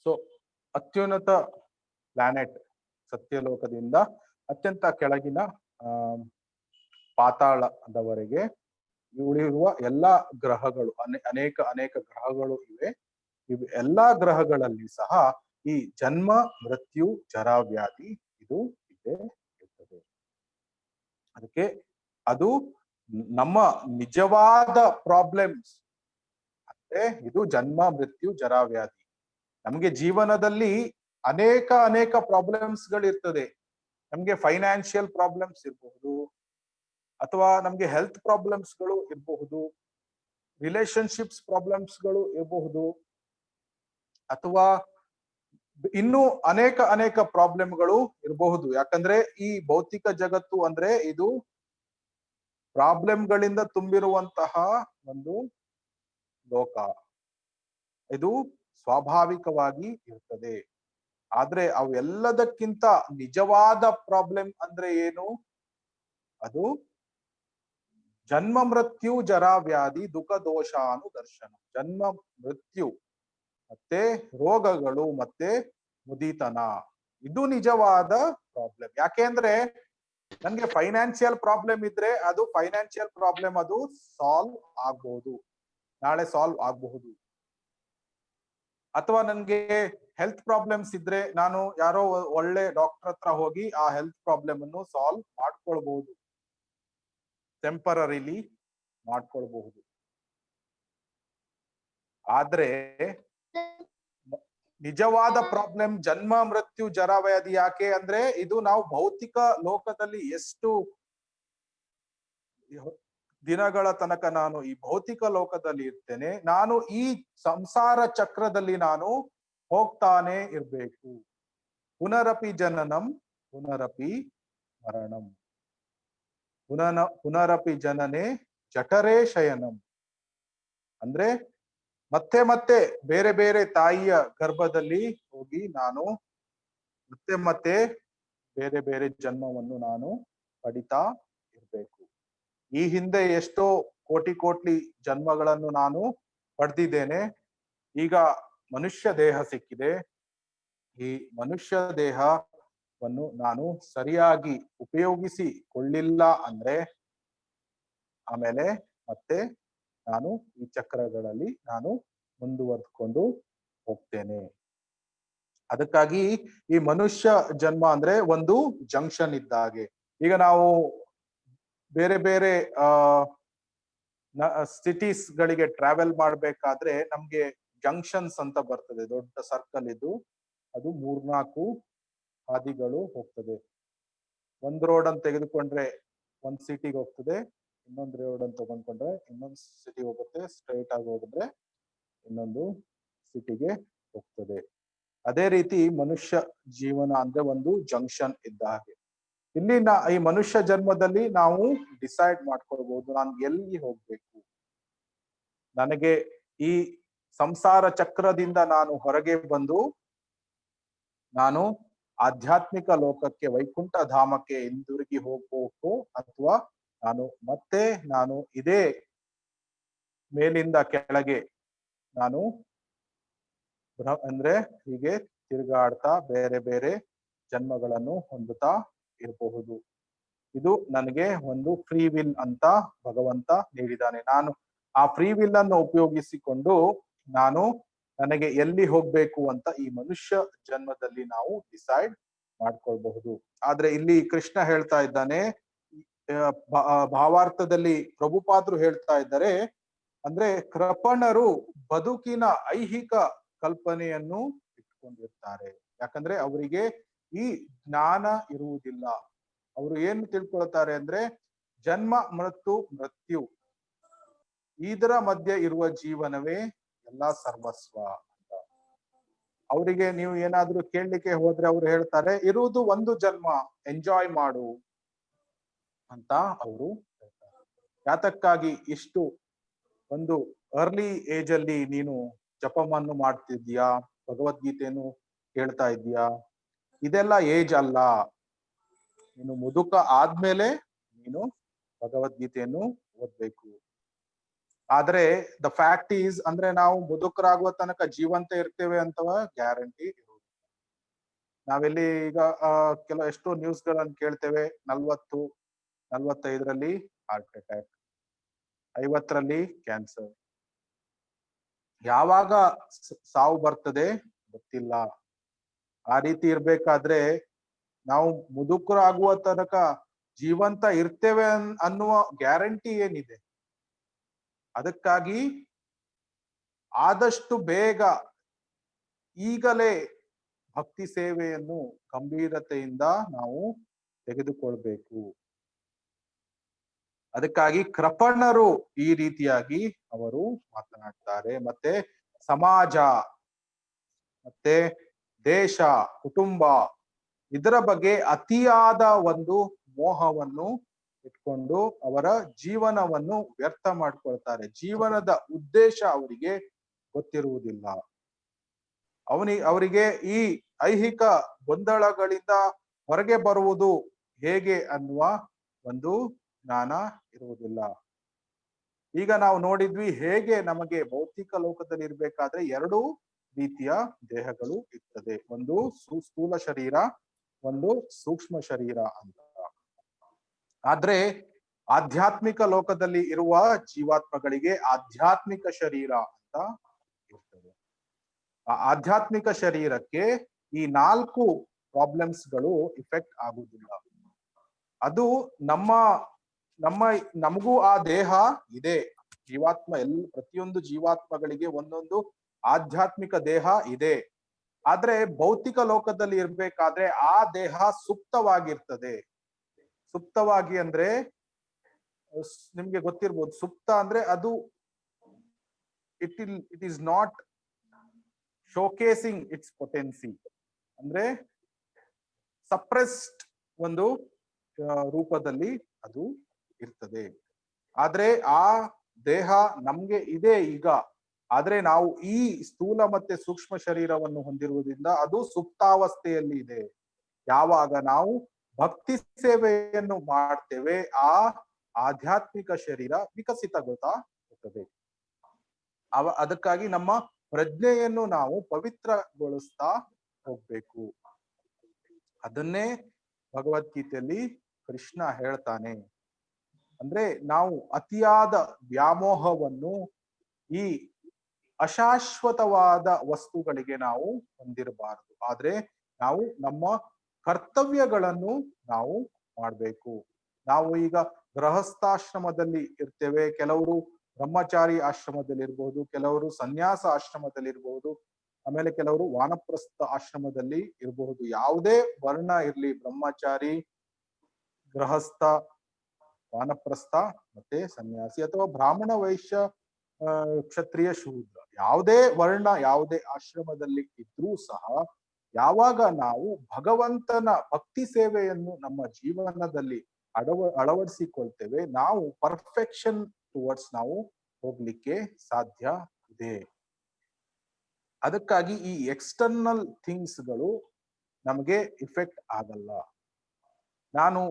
ಸೊ ಅತ್ಯುನ್ನತ ಪ್ಲಾನೆಟ್ ಸತ್ಯಲೋಕದಿಂದ ಅತ್ಯಂತ ಕೆಳಗಿನ ಪಾತಾಳದವರೆಗೆ ಉಳಿರುವ ಎಲ್ಲಾ ಗ್ರಹಗಳು, ಅನೇಕ ಅನೇಕ ಗ್ರಹಗಳು ಇವೆ. ಇವು ಎಲ್ಲಾ ಗ್ರಹಗಳಲ್ಲಿ ಸಹ ಈ ಜನ್ಮ, ಮೃತ್ಯು, ಜರಾವ್ಯಾಧಿ ಇದು ಇದೆ ಇರ್ತದೆ. ಅದಕ್ಕೆ ಅದು ನಮ್ಮ ನಿಜವಾದ ಪ್ರಾಬ್ಲಮ್ಸ್ ಅಂದ್ರೆ ಇದು ಜನ್ಮ, ಮೃತ್ಯು, ಜರಾವ್ಯಾಧಿ. ನಮ್ಗೆ ಜೀವನದಲ್ಲಿ ಅನೇಕ ಅನೇಕ ಪ್ರಾಬ್ಲಮ್ಸ್ ಗಳಿರ್ತದೆ. ನಮ್ಗೆ ಫೈನಾನ್ಷಿಯಲ್ ಪ್ರಾಬ್ಲಮ್ಸ್ ಇರಬಹುದು, ಅಥವಾ ನಮ್ಗೆ ಹೆಲ್ತ್ ಪ್ರಾಬ್ಲಮ್ಸ್ ಗಳು ಇರಬಹುದು, ರಿಲೇಶನ್ಶಿಪ್ಸ್ ಪ್ರಾಬ್ಲಮ್ಸ್ ಗಳು ಇರಬಹುದು, ಅಥವಾ ಇನ್ನು ಅನೇಕ ಅನೇಕ ಪ್ರಾಬ್ಲಮ್ಗಳು ಇರಬಹುದು. ಯಾಕಂದ್ರೆ ಈ ಭೌತಿಕ ಜಗತ್ತು ಅಂದ್ರೆ ಇದು ಪ್ರಾಬ್ಲಮ್ಗಳಿಂದ ತುಂಬಿರುವಂತಹ ಒಂದು ಲೋಕ. ಇದು ಸ್ವಾಭಾವಿಕವಾಗಿ ಇರ್ತದೆ. ಆದ್ರೆ ಅವೆಲ್ಲದಕ್ಕಿಂತ ನಿಜವಾದ ಪ್ರಾಬ್ಲಮ್ ಅಂದ್ರೆ ಏನು? ಅದು ಜನ್ಮ, ಮೃತ್ಯು, ಜರಾವ್ಯಾಧಿ, ದುಃಖ, ದೋಷಾನುದರ್ಶನ. ಜನ್ಮ, ಮೃತ್ಯು ಮತ್ತೆ ರೋಗಗಳು ಮತ್ತೆ ಮುದಿತನ, ಇದು ನಿಜವಾದ ಪ್ರಾಬ್ಲಮ್. ಯಾಕೆಂದ್ರೆ ನನ್ಗೆ ಫೈನಾನ್ಷಿಯಲ್ ಪ್ರಾಬ್ಲಮ್ ಇದ್ರೆ ಅದು ಫೈನಾನ್ಷಿಯಲ್ ಪ್ರಾಬ್ಲಮ್ ಅದು ಸಾಲ್ವ್ ಆಗ್ಬಹುದು, ನಾಳೆ ಸಾಲ್ವ್ ಆಗಬಹುದು. ಅಥವಾ ನನ್ಗೆ ಹೆಲ್ತ್ ಪ್ರಾಬ್ಲಮ್ಸ್ ಇದ್ರೆ ನಾನು ಯಾರೋ ಒಳ್ಳೆ ಡಾಕ್ಟರ್ ಹತ್ರ ಹೋಗಿ ಆ ಹೆಲ್ತ್ ಪ್ರಾಬ್ಲಮ್ ಅನ್ನು ಸಾಲ್ವ್ ಮಾಡ್ಕೊಳ್ಬಹುದು, ಟೆಂಪರರಿಲಿ ಮಾಡ್ಕೊಳ್ಬಹುದು. ಆದ್ರೆ ನಿಜವಾದ ಪ್ರಾಬ್ಲಮ್ ಜನ್ಮ ಮೃತ್ಯು ಜರ ವ್ಯಾಧಿ ಯಾಕೆ ಅಂದ್ರೆ ಇದು ನಾವು ಭೌತಿಕ ಲೋಕದಲ್ಲಿ ಎಷ್ಟು ದಿನಗಳ ತನಕ ನಾನು ಈ ಭೌತಿಕ ಲೋಕದಲ್ಲಿ ಇರ್ತೇನೆ, ನಾನು ಈ ಸಂಸಾರ ಚಕ್ರದಲ್ಲಿ ನಾನು ಹೋಗ್ತಾನೆ ಇರ್ಬೇಕು. ಪುನರಪಿ ಜನನಂ ಪುನರಪಿ ಮರಣಂ ಪುನರಪಿ ಜನನೆ ಜಠರೇ ಶಯನಂ. ಅಂದ್ರೆ ಮತ್ತೆ ಮತ್ತೆ ಬೇರೆ ಬೇರೆ ತಾಯಿಯ ಗರ್ಭದಲ್ಲಿ ಹೋಗಿ ನಾನು ಮತ್ತೆ ಮತ್ತೆ ಬೇರೆ ಬೇರೆ ಜನ್ಮವನ್ನು ನಾನು ಪಡಿತಾ ಇರ್ಬೇಕು. ಈ ಹಿಂದೆ ಎಷ್ಟೋ ಕೋಟಿ ಕೋಟಿ ಜನ್ಮಗಳನ್ನು ನಾನು ಪಡೆದಿದ್ದೇನೆ. ಈಗ ಮನುಷ್ಯ ದೇಹ ಸಿಕ್ಕಿದೆ. ಈ ಮನುಷ್ಯ ದೇಹವನ್ನು ನಾನು ಸರಿಯಾಗಿ ಉಪಯೋಗಿಸಿಕೊಳ್ಳಿಲ್ಲ ಅಂದ್ರೆ ಆಮೇಲೆ ಮತ್ತೆ ನಾನು ಈ ಚಕ್ರಗಳಲ್ಲಿ ನಾನು ಮುಂದುವರೆದುಕೊಂಡು ಹೋಗ್ತೇನೆ. ಅದಕ್ಕಾಗಿ ಈ ಮನುಷ್ಯ ಜನ್ಮ ಅಂದ್ರೆ ಒಂದು ಜಂಕ್ಷನ್ ಇದ್ದ ಹಾಗೆ. ಈಗ ನಾವು ಬೇರೆ ಬೇರೆ ಸಿಟೀಸ್ ಗಳಿಗೆ ಟ್ರಾವೆಲ್ ಮಾಡ್ಬೇಕಾದ್ರೆ ನಮ್ಗೆ ಜಂಕ್ಷನ್ಸ್ ಅಂತ ಬರ್ತದೆ, ದೊಡ್ಡ ಸರ್ಕಲ್ ಇದು. ಅದು 3-4 ಹಾದಿಗಳು ಹೋಗ್ತದೆ. ಒಂದ್ ರೋಡ್ ಅಂತ ತೆಗೆದುಕೊಂಡ್ರೆ ಒಂದ್ ಸಿಟಿಗೆ ಹೋಗ್ತದೆ, ಇನ್ನೊಂದು ರೋಡ್ ಅಂತ ತಗೊಂಡ್ಕೊಂಡ್ರೆ ಇನ್ನೊಂದು ಸಿಟಿ ಹೋಗುತ್ತೆ, ಸ್ಟ್ರೈಟ್ ಆಗಿ ಹೋಗಿದ್ರೆ ಇನ್ನೊಂದು ಸಿಟಿಗೆ ಹೋಗ್ತದೆ. ಅದೇ ರೀತಿ ಮನುಷ್ಯ ಜೀವನ ಅಂದ್ರೆ ಒಂದು ಜಂಕ್ಷನ್ ಇದ್ದ ಹಾಗೆ. ಇಲ್ಲಿ ಈ ಮನುಷ್ಯ ಜನ್ಮದಲ್ಲಿ ನಾವು ಡಿಸೈಡ್ ಮಾಡ್ಕೊಳ್ಬಹುದು, ನಾನು ಎಲ್ಲಿ ಹೋಗ್ಬೇಕು. ನನಗೆ ಈ ಸಂಸಾರ ಚಕ್ರದಿಂದ ನಾನು ಹೊರಗೆ ಬಂದು ನಾನು ಆಧ್ಯಾತ್ಮಿಕ ಲೋಕಕ್ಕೆ, ವೈಕುಂಠ ಧಾಮಕ್ಕೆ ಹಿಂದಿರುಗಿ ಹೋಗ್ಬೇಕು, ಅಥವಾ ನಾನು ಇದೇ ಮೇಲಿಂದ ಕೆಳಗೆ ನಾನು ಅಂದ್ರೆ ಹೀಗೆ ತಿರುಗಾಡ್ತಾ ಬೇರೆ ಬೇರೆ ಜನ್ಮಗಳನ್ನು ಹೊಂದುತ್ತಾ ಇರಬಹುದು. ಇದು ನನಗೆ ಒಂದು ಫ್ರೀ ವಿಲ್ ಅಂತ ಭಗವಂತ ನೀಡಿದ್ದಾನೆ. ನಾನು ಆ ಫ್ರೀ ವಿಲ್ ಅನ್ನು ಉಪಯೋಗಿಸಿಕೊಂಡು ನಾನು ನನಗೆ ಎಲ್ಲಿ ಹೋಗ್ಬೇಕು ಅಂತ ಈ ಮನುಷ್ಯ ಜನ್ಮದಲ್ಲಿ ನಾವು ಡಿಸೈಡ್ ಮಾಡ್ಕೊಳ್ಬಹುದು. ಆದ್ರೆ ಇಲ್ಲಿ ಕೃಷ್ಣ ಹೇಳ್ತಾ ಇದ್ದಾನೆ, ಭಾವಾರ್ಥದಲ್ಲಿ ಪ್ರಭುಪಾದರು ಹೇಳ್ತಾ ಇದ್ದಾರೆ, ಅಂದ್ರೆ ಕೃಪಣರು ಬದುಕಿನ ಐಹಿಕ ಕಲ್ಪನೆಯನ್ನು ಇಟ್ಕೊಂಡಿರ್ತಾರೆ. ಯಾಕಂದ್ರೆ ಅವರಿಗೆ ಈ ಜ್ಞಾನ ಇರುವುದಿಲ್ಲ. ಅವರು ಏನು ತಿಳ್ಕೊಳ್ತಾರೆ ಅಂದ್ರೆ ಜನ್ಮ ಮತ್ತು ಮೃತ್ಯು ಇದರ ಮಧ್ಯೆ ಇರುವ ಜೀವನವೇ ಎಲ್ಲಾ ಸರ್ವಸ್ವ ಅಂತ. ಅವರಿಗೆ ನೀವು ಏನಾದ್ರೂ ಕೇಳಲಿಕ್ಕೆ ಹೋದ್ರೆ ಅವ್ರು ಹೇಳ್ತಾರೆ, ಇರುವುದು ಒಂದು ಜನ್ಮ, ಎಂಜಾಯ್ ಮಾಡು ಅಂತ ಅವರು ಹೇಳ್ತಾರೆ. ಯಾತಕ್ಕಾಗಿ ಇಷ್ಟು ಒಂದು ಅರ್ಲಿ ಏಜ್ ಅಲ್ಲಿ ನೀನು ಜಪವನ್ನು ಮಾಡ್ತಿದ್ಯಾ, ಭಗವದ್ಗೀತೆಯನ್ನು ಕೇಳ್ತಾ ಇದ್ಯಾ? ಇದೆಲ್ಲ ಏಜ್ ಅಲ್ಲ. ನೀನು ಮುದುಕ ಆದ್ಮೇಲೆ ನೀನು ಭಗವದ್ಗೀತೆಯನ್ನು ಓದ್ಬೇಕು. ಆದ್ರೆ ದ ಫ್ಯಾಕ್ಟ್ ಈಸ್ ಅಂದ್ರೆ ನಾವು ಮುದುಕರಾಗುವ ತನಕ ಜೀವಂತ ಇರ್ತೇವೆ ಅಂತವ ಗ್ಯಾರಂಟಿ ಇರುವುದಿಲ್ಲ. ನಾವೆಲ್ಲಿ ಈಗ ಎಷ್ಟೋ ನ್ಯೂಸ್ ಗಳನ್ನು ಕೇಳ್ತೇವೆ, 40-45ರಲ್ಲಿ ಹಾರ್ಟ್ ಅಟ್ಯಾಕ್, 50ರಲ್ಲಿ ಕ್ಯಾನ್ಸರ್. ಯಾವಾಗ ಸಾವು ಬರ್ತದೆ ಗೊತ್ತಿಲ್ಲ. ಆ ರೀತಿ ಇರ್ಬೇಕಾದ್ರೆ ನಾವು ಮುದುಕರಾಗುವ ತನಕ ಜೀವಂತ ಇರ್ತೇವೆ ಅನ್ನುವ ಗ್ಯಾರಂಟಿ ಏನಿದೆ? ಅದಕ್ಕಾಗಿ ಆದಷ್ಟು ಬೇಗ ಈಗಲೇ ಭಕ್ತಿ ಸೇವೆಯನ್ನು ಗಂಭೀರತೆಯಿಂದ ನಾವು ತೆಗೆದುಕೊಳ್ಬೇಕು. ಅದಕ್ಕಾಗಿ ಕೃಪಣರು ಈ ರೀತಿಯಾಗಿ ಅವರು ಮಾತನಾಡ್ತಾರೆ. ಮತ್ತೆ ಸಮಾಜ, ಮತ್ತೆ ದೇಶ, ಕುಟುಂಬ ಇದರ ಬಗ್ಗೆ ಅತಿಯಾದ ಒಂದು ಮೋಹವನ್ನು ಇಟ್ಕೊಂಡು ಅವರ ಜೀವನವನ್ನು ವ್ಯರ್ಥ ಮಾಡ್ಕೊಳ್ತಾರೆ. ಜೀವನದ ಉದ್ದೇಶ ಅವರಿಗೆ ಗೊತ್ತಿರುವುದಿಲ್ಲ. ಅವರಿಗೆ ಈ ಐಹಿಕ ಗೊಂದಲಗಳಿಂದ ಹೊರಗೆ ಬರುವುದು ಹೇಗೆ ಅನ್ನುವ ಒಂದು ಜ್ಞಾನ ಇರುವುದಿಲ್ಲ. ಈಗ ನಾವು ನೋಡಿದ್ವಿ ಹೇಗೆ ನಮಗೆ ಭೌತಿಕ ಲೋಕದಲ್ಲಿ ಇರ್ಬೇಕಾದ್ರೆ 2 ರೀತಿಯ ದೇಹಗಳು ಇರ್ತದೆ, ಒಂದು ಸ್ಥೂಲ ಶರೀರ, ಒಂದು ಸೂಕ್ಷ್ಮ ಶರೀರ ಅಂತ. ಆದ್ರೆ ಆಧ್ಯಾತ್ಮಿಕ ಲೋಕದಲ್ಲಿ ಇರುವ ಜೀವಾತ್ಮಗಳಿಗೆ ಆಧ್ಯಾತ್ಮಿಕ ಶರೀರ ಅಂತ ಇರ್ತದೆ. ಆ ಆಧ್ಯಾತ್ಮಿಕ ಶರೀರಕ್ಕೆ ಈ 4 ಪ್ರಾಬ್ಲಮ್ಸ್ ಗಳು ಇಫೆಕ್ಟ್ ಆಗುವುದಿಲ್ಲ. ಅದು ನಮಗೂ ಆ ದೇಹ ಇದೆ. ಪ್ರತಿಯೊಂದು ಜೀವಾತ್ಮಗಳಿಗೆ ಒಂದೊಂದು ಆಧ್ಯಾತ್ಮಿಕ ದೇಹ ಇದೆ. ಆದ್ರೆ ಭೌತಿಕ ಲೋಕದಲ್ಲಿ ಇರ್ಬೇಕಾದ್ರೆ ಆ ದೇಹ ಸುಪ್ತವಾಗಿರ್ತದೆ. ಸುಪ್ತವಾಗಿ ಅಂದ್ರೆ ನಿಮ್ಗೆ ಗೊತ್ತಿರ್ಬೋದು, ಸುಪ್ತ ಅಂದ್ರೆ ಅದು it is not showcasing it's potency, ಅಂದ್ರೆ ಸಪ್ರೆಸ್ಡ್ ಒಂದು ರೂಪದಲ್ಲಿ ಅದು ಇರ್ತದೆ. ಆದ್ರೆ ಆ ದೇಹ ನಮ್ಗೆ ಇದೆ ಈಗ, ಆದ್ರೆ ನಾವು ಈ ಸ್ಥೂಲ ಮತ್ತೆ ಸೂಕ್ಷ್ಮ ಶರೀರವನ್ನು ಹೊಂದಿರುವುದರಿಂದ ಅದು ಸುಪ್ತಾವಸ್ಥೆಯಲ್ಲಿ ಇದೆ. ಯಾವಾಗ ನಾವು ಭಕ್ತಿ ಸೇವೆಯನ್ನು ಮಾಡ್ತೇವೆ ಆ ಆಧ್ಯಾತ್ಮಿಕ ಶರೀರ ವಿಕಸಿತಗೊಳ್ತಾ ಇರ್ತದೆ. ಅದಕ್ಕಾಗಿ ನಮ್ಮ ಪ್ರಜ್ಞೆಯನ್ನು ನಾವು ಪವಿತ್ರಗೊಳಿಸ್ತಾ ಹೋಗ್ಬೇಕು. ಅದನ್ನೇ ಭಗವದ್ಗೀತೆಯಲ್ಲಿ ಕೃಷ್ಣ ಹೇಳ್ತಾನೆ. ಅಂದ್ರೆ ನಾವು ಅತಿಯಾದ ವ್ಯಾಮೋಹವನ್ನು ಈ ಅಶಾಶ್ವತವಾದ ವಸ್ತುಗಳಿಗೆ ನಾವು ಹೊಂದಿರಬಾರದು. ಆದ್ರೆ ನಾವು ನಮ್ಮ ಕರ್ತವ್ಯಗಳನ್ನು ನಾವು ಮಾಡ್ಬೇಕು. ನಾವು ಈಗ ಗೃಹಸ್ಥಾಶ್ರಮದಲ್ಲಿ ಇರ್ತೇವೆ, ಕೆಲವರು ಬ್ರಹ್ಮಚಾರಿ ಆಶ್ರಮದಲ್ಲಿ ಇರಬಹುದು, ಕೆಲವರು ಸನ್ಯಾಸ ಆಶ್ರಮದಲ್ಲಿ ಇರಬಹುದು, ಆಮೇಲೆ ಕೆಲವರು ವಾನಪ್ರಸ್ಥ ಆಶ್ರಮದಲ್ಲಿ ಇರಬಹುದು. ಯಾವುದೇ ವರ್ಣ ಇರ್ಲಿ, ಬ್ರಹ್ಮಚಾರಿ, ಗೃಹಸ್ಥ, ವಾನಪ್ರಸ್ಥ ಮತ್ತೆ ಸನ್ಯಾಸಿ, ಅಥವಾ ಬ್ರಾಹ್ಮಣ, ವೈಶ್ಯ, ಕ್ಷತ್ರಿಯ, ಶೂದ್ರ, ಯಾವುದೇ ವರ್ಣ ಯಾವುದೇ ಆಶ್ರಮದಲ್ಲಿ ಇದ್ರೂ ಸಹ ಯಾವಾಗ ನಾವು ಭಗವಂತನ ಭಕ್ತಿ ಸೇವೆಯನ್ನು ನಮ್ಮ ಜೀವನದಲ್ಲಿ ಅಳವಡಿಸಿಕೊಳ್ತೇವೆ, ನಾವು ಪರ್ಫೆಕ್ಷನ್ ಟುವರ್ಡ್ಸ್ ನಾವು ಹೋಗ್ಲಿಕ್ಕೆ ಸಾಧ್ಯ ಇದೆ. ಅದಕ್ಕಾಗಿ ಈ ಎಕ್ಸ್ಟರ್ನಲ್ ಥಿಂಗ್ಸ್ಗಳು ನಮಗೆ ಇಫೆಕ್ಟ್ ಆಗಲ್ಲ. ನಾನು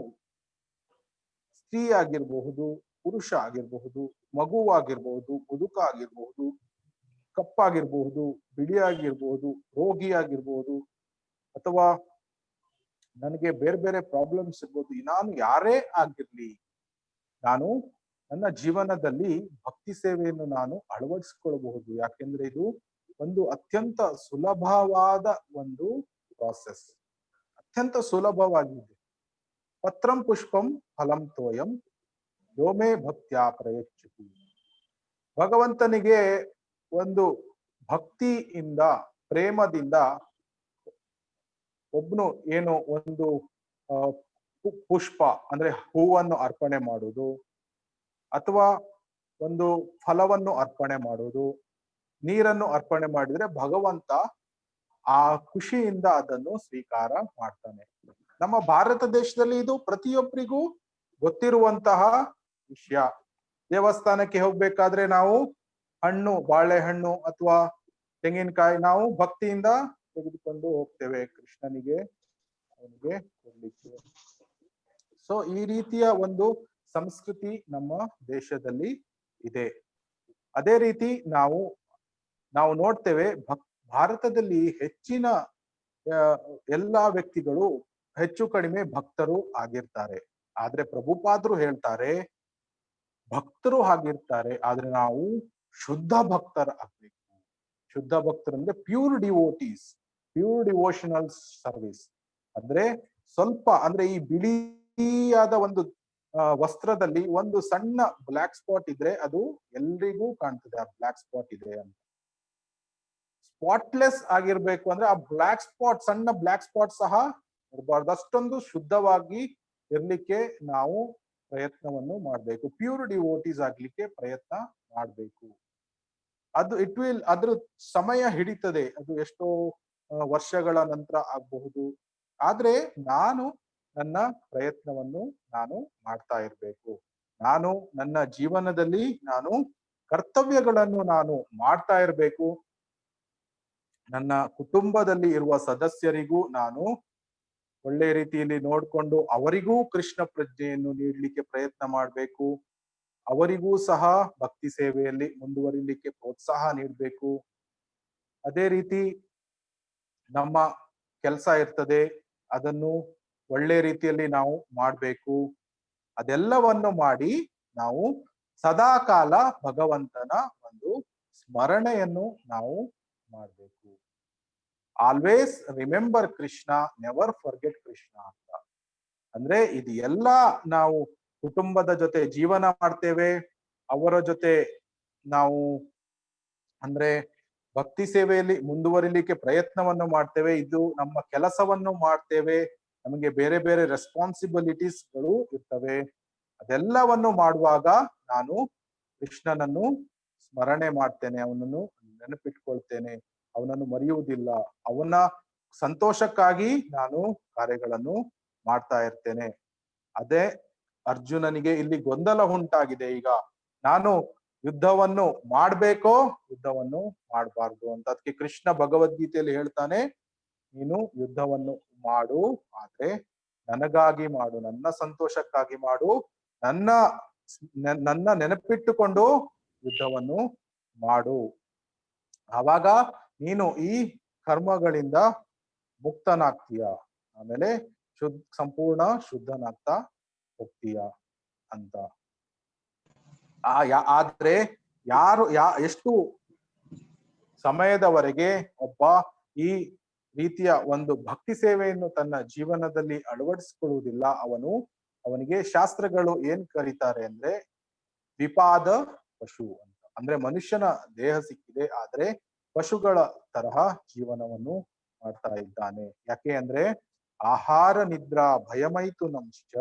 ಸ್ತ್ರೀ ಆಗಿರಬಹುದು, ಪುರುಷ ಆಗಿರಬಹುದು, ಮಗುವಾಗಿರ್ಬಹುದು, ಮುದುಕ ಆಗಿರ್ಬಹುದು, ಕಪ್ಪಾಗಿರ್ಬಹುದು, ಬಿಳಿಯಾಗಿರ್ಬಹುದು, ರೋಗಿಯಾಗಿರ್ಬಹುದು, ಅಥವಾ ನನಗೆ ಬೇರೆ ಬೇರೆ ಪ್ರಾಬ್ಲಮ್ಸ್ ಇರ್ಬೋದು, ನಾನು ಯಾರೇ ಆಗಿರ್ಲಿ, ನಾನು ನನ್ನ ಜೀವನದಲ್ಲಿ ಭಕ್ತಿ ಸೇವೆಯನ್ನು ನಾನು ಅಳವಡಿಸಿಕೊಳ್ಳಬಹುದು. ಯಾಕೆಂದ್ರೆ ಇದು ಒಂದು ಅತ್ಯಂತ ಸುಲಭವಾದ ಒಂದು ಪ್ರಾಸೆಸ್, ಅತ್ಯಂತ ಸುಲಭವಾಗಿದೆ. ಪತ್ರಂ ಪುಷ್ಪಂ ಫಲಂ ತೋಯಂ ಯೋಮೇ ಭಕ್ತ್ಯಾ ಪ್ರಯಚ್ಛತಿ. ಭಗವಂತನಿಗೆ ಒಂದು ಭಕ್ತಿಯಿಂದ, ಪ್ರೇಮದಿಂದ ಒಬ್ನು ಏನು ಒಂದು ಪುಷ್ಪ ಅಂದ್ರೆ ಹೂವನ್ನು ಅರ್ಪಣೆ ಮಾಡುವುದು, ಅಥವಾ ಒಂದು ಫಲವನ್ನು ಅರ್ಪಣೆ ಮಾಡುವುದು, ನೀರನ್ನು ಅರ್ಪಣೆ ಮಾಡಿದ್ರೆ ಭಗವಂತ ಆ ಖುಷಿಯಿಂದ ಅದನ್ನು ಸ್ವೀಕಾರ ಮಾಡ್ತಾನೆ. ನಮ್ಮ ಭಾರತ ದೇಶದಲ್ಲಿ ಇದು ಪ್ರತಿಯೊಬ್ಬರಿಗೂ ಗೊತ್ತಿರುವಂತಹ ವಿಷಯ. ದೇವಸ್ಥಾನಕ್ಕೆ ಹೋಗ್ಬೇಕಾದ್ರೆ ನಾವು ಹಣ್ಣು, ಬಾಳೆಹಣ್ಣು ಅಥವಾ ತೆಂಗಿನಕಾಯಿ ನಾವು ಭಕ್ತಿಯಿಂದ ತೆಗೆದುಕೊಂಡು ಹೋಗ್ತೇವೆ ಕೃಷ್ಣನಿಗೆ, ಅವನಿಗೆ ಕೊಡ್ಲಿಕ್ಕೆ. ಸೊ ಈ ರೀತಿಯ ಒಂದು ಸಂಸ್ಕೃತಿ ನಮ್ಮ ದೇಶದಲ್ಲಿ ಇದೆ. ಅದೇ ರೀತಿ ನಾವು ನೋಡ್ತೇವೆ, ಭಾರತದಲ್ಲಿ ಹೆಚ್ಚಿನ ಎಲ್ಲಾ ವ್ಯಕ್ತಿಗಳು ಹೆಚ್ಚು ಕಡಿಮೆ ಭಕ್ತರು ಆಗಿರ್ತಾರೆ. ಆದ್ರೆ ಪ್ರಭುಪಾದರು ಹೇಳ್ತಾರೆ, ಭಕ್ತರು ಆಗಿರ್ತಾರೆ, ಆದ್ರೆ ನಾವು ಶುದ್ಧ ಭಕ್ತರ ಆಗ್ಬೇಕು. ಶುದ್ಧ ಭಕ್ತರು ಅಂದ್ರೆ pure devotees, pure devotional service. ಅಂದ್ರೆ ಸ್ವಲ್ಪ ಅಂದ್ರೆ ಈ ಬಿಳಿಯಾದ ಒಂದು ವಸ್ತ್ರದಲ್ಲಿ ಒಂದು ಸಣ್ಣ ಬ್ಲಾಕ್ ಸ್ಪಾಟ್ ಇದ್ರೆ ಅದು ಎಲ್ರಿಗೂ ಕಾಣ್ತದೆ ಆ ಬ್ಲಾಕ್ ಸ್ಪಾಟ್ ಇದೆ ಅಂತ. ಸ್ಪಾಟ್ಲೆಸ್ ಆಗಿರ್ಬೇಕು ಅಂದ್ರೆ ಆ ಬ್ಲಾಕ್ ಸ್ಪಾಟ್, ಸಣ್ಣ ಬ್ಲಾಕ್ ಸ್ಪಾಟ್ ಸಹ ಇರಬಾರ್ದು. ಅಷ್ಟೊಂದು ಶುದ್ಧವಾಗಿ ಇರ್ಲಿಕ್ಕೆ ನಾವು ಪ್ರಯತ್ನವನ್ನು ಮಾಡ್ಬೇಕು. ಪ್ಯೂರ್ ಡಿವೋಟೀಸ್ ಆಗ್ಲಿಕ್ಕೆ ಪ್ರಯತ್ನ ಮಾಡ್ಬೇಕು. ಅದು ಅದ್ರ ಸಮಯ ಹಿಡಿತದೆ, ಅದು ಎಷ್ಟೋ ವರ್ಷಗಳ ನಂತರ ಆಗಬಹುದು. ಆದ್ರೆ ನಾನು ನನ್ನ ಪ್ರಯತ್ನವನ್ನು ನಾನು ಮಾಡ್ತಾ ಇರ್ಬೇಕು. ನಾನು ನನ್ನ ಜೀವನದಲ್ಲಿ ನಾನು ಕರ್ತವ್ಯಗಳನ್ನು ನಾನು ಮಾಡ್ತಾ ಇರ್ಬೇಕು. ನನ್ನ ಕುಟುಂಬದಲ್ಲಿ ಇರುವ ಸದಸ್ಯರಿಗೂ ನಾನು ಒಳ್ಳೆ ರೀತಿಯಲ್ಲಿ ನೋಡ್ಕೊಂಡು ಅವರಿಗೂ ಕೃಷ್ಣ ಪ್ರಜ್ಞೆಯನ್ನು ನೀಡಲಿಕ್ಕೆ ಪ್ರಯತ್ನ ಮಾಡ್ಬೇಕು. ಅವರಿಗೂ ಸಹ ಭಕ್ತಿ ಸೇವೆಯಲ್ಲಿ ಮುಂದುವರಿಲಿಕ್ಕೆ ಪ್ರೋತ್ಸಾಹ ನೀಡಬೇಕು. ಅದೇ ರೀತಿ ನಮ್ಮ ಕೆಲಸ ಇರ್ತದೆ, ಅದನ್ನು ಒಳ್ಳೆ ರೀತಿಯಲ್ಲಿ ನಾವು ಮಾಡ್ಬೇಕು. ಅದೆಲ್ಲವನ್ನು ಮಾಡಿ ನಾವು ಸದಾಕಾಲ ಭಗವಂತನ ಒಂದು ಸ್ಮರಣೆಯನ್ನು ನಾವು ಮಾಡ್ಬೇಕು. Always remember Krishna, never forget Krishna ಅಂತ. ಅಂದ್ರೆ ಇದು ಎಲ್ಲ ನಾವು ಕುಟುಂಬದ ಜೊತೆ ಜೀವನ ಮಾಡ್ತೇವೆ, ಅವರ ಜೊತೆ ನಾವು ಅಂದ್ರೆ ಭಕ್ತಿ ಸೇವೆಯಲ್ಲಿ ಮುಂದುವರಿಲಿಕ್ಕೆ ಪ್ರಯತ್ನವನ್ನು ಮಾಡ್ತೇವೆ, ಇದು ನಮ್ಮ ಕೆಲಸವನ್ನು ಮಾಡ್ತೇವೆ, ನಮಗೆ ಬೇರೆ ಬೇರೆ ರೆಸ್ಪಾನ್ಸಿಬಿಲಿಟೀಸ್ಗಳು ಇರ್ತವೆ. ಅದೆಲ್ಲವನ್ನು ಮಾಡುವಾಗ ನಾನು ಕೃಷ್ಣನನ್ನು ಸ್ಮರಣೆ ಮಾಡ್ತೇನೆ, ಅವನನ್ನು ನೆನಪಿಟ್ಕೊಳ್ತೇನೆ, ಅವನನ್ನು ಮರೆಯುವುದಿಲ್ಲ. ಅವನ ಸಂತೋಷಕ್ಕಾಗಿ ನಾನು ಕಾರ್ಯಗಳನ್ನು ಮಾಡ್ತಾ ಇರ್ತೇನೆ. ಅದೇ ಅರ್ಜುನನಿಗೆ ಇಲ್ಲಿ ಗೊಂದಲ ಉಂಟಾಗಿದೆ. ಈಗ ನಾನು ಯುದ್ಧವನ್ನು ಮಾಡ್ಬೇಕೋ ಯುದ್ಧವನ್ನು ಮಾಡಬಾರ್ದು ಅಂತ. ಅದಕ್ಕೆ ಕೃಷ್ಣ ಭಗವದ್ಗೀತೆಯಲ್ಲಿ ಹೇಳ್ತಾನೆ, ನೀನು ಯುದ್ಧವನ್ನು ಮಾಡು, ಆದ್ರೆ ನನಗಾಗಿ ಮಾಡು, ನನ್ನ ಸಂತೋಷಕ್ಕಾಗಿ ಮಾಡು, ನನ್ನ ನನ್ನ ನೆನಪಿಟ್ಟುಕೊಂಡು ಯುದ್ಧವನ್ನು ಮಾಡು. ಆವಾಗ ನೀನು ಈ ಕರ್ಮಗಳಿಂದ ಮುಕ್ತನಾಗ್ತೀಯ, ಆಮೇಲೆ ಸಂಪೂರ್ಣ ಶುದ್ಧನಾಗ್ತಾ ಹೋಗ್ತೀಯ ಅಂತ. ಆದ್ರೆ ಎಷ್ಟು ಸಮಯದವರೆಗೆ ಒಬ್ಬ ಈ ರೀತಿಯ ಒಂದು ಭಕ್ತಿ ಸೇವೆಯನ್ನು ತನ್ನ ಜೀವನದಲ್ಲಿ ಅಳವಡಿಸಿಕೊಳ್ಳುವುದಿಲ್ಲ, ಅವನಿಗೆ ಶಾಸ್ತ್ರಗಳು ಏನ್ ಕರೀತಾರೆ ಅಂದ್ರೆ ವಿಪಾದ ಪಶು ಅಂತ. ಅಂದ್ರೆ ಮನುಷ್ಯನ ದೇಹ ಸಿಕ್ಕಿದೆ, ಆದ್ರೆ ಪಶುಗಳ ತರಹ ಜೀವನವನ್ನು ಮಾಡ್ತಾ ಇದ್ದಾನೆ. ಯಾಕೆ ಅಂದ್ರೆ ಆಹಾರ ನಿದ್ರಾ ಭಯಮೈತು ನಂಶ್ಚ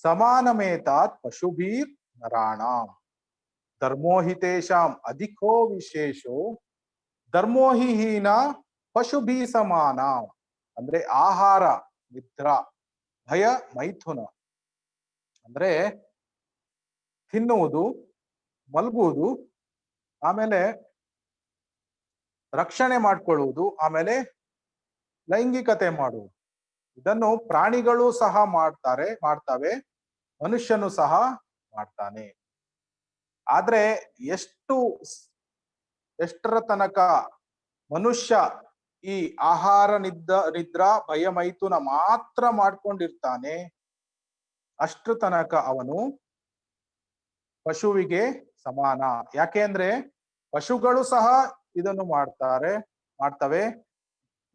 ಸಮಾನಮೇತಾತ್ ಪಶುಭೀರ್ ನರಾಣಾಂ ಧರ್ಮೋಹಿತೇಶಾಂ ಅಧಿಕೋ ವಿಶೇಷೋ ಧರ್ಮೋಹಿಹೀನ ಪಶುಭಿ ಸಮಾನ. ಅಂದ್ರೆ ಆಹಾರ ನಿದ್ರಾ ಭಯ ಮೈಥುನ ಅಂದ್ರೆ ತಿನ್ನುವುದು, ಮಲಗುವುದು, ಆಮೇಲೆ ರಕ್ಷಣೆ ಮಾಡ್ಕೊಳ್ಳುವುದು, ಆಮೇಲೆ ಲೈಂಗಿಕತೆ ಮಾಡುವುದು. ಇದನ್ನು ಪ್ರಾಣಿಗಳು ಸಹ ಮಾಡ್ತವೆ, ಮನುಷ್ಯನು ಸಹ ಮಾಡ್ತಾನೆ. ಆದ್ರೆ ಎಷ್ಟರ ತನಕ ಮನುಷ್ಯ ಈ ಆಹಾರ ನಿದ್ರಾ ಭಯ ಮೈಥುನ ಮಾತ್ರ ಮಾಡ್ಕೊಂಡಿರ್ತಾನೆ, ಅಷ್ಟರ ತನಕ ಅವನು ಪಶುವಿಗೆ ಸಮಾನ. ಯಾಕೆ ಅಂದ್ರೆ ಪಶುಗಳು ಸಹ ಇದನ್ನು ಮಾಡ್ತವೆ,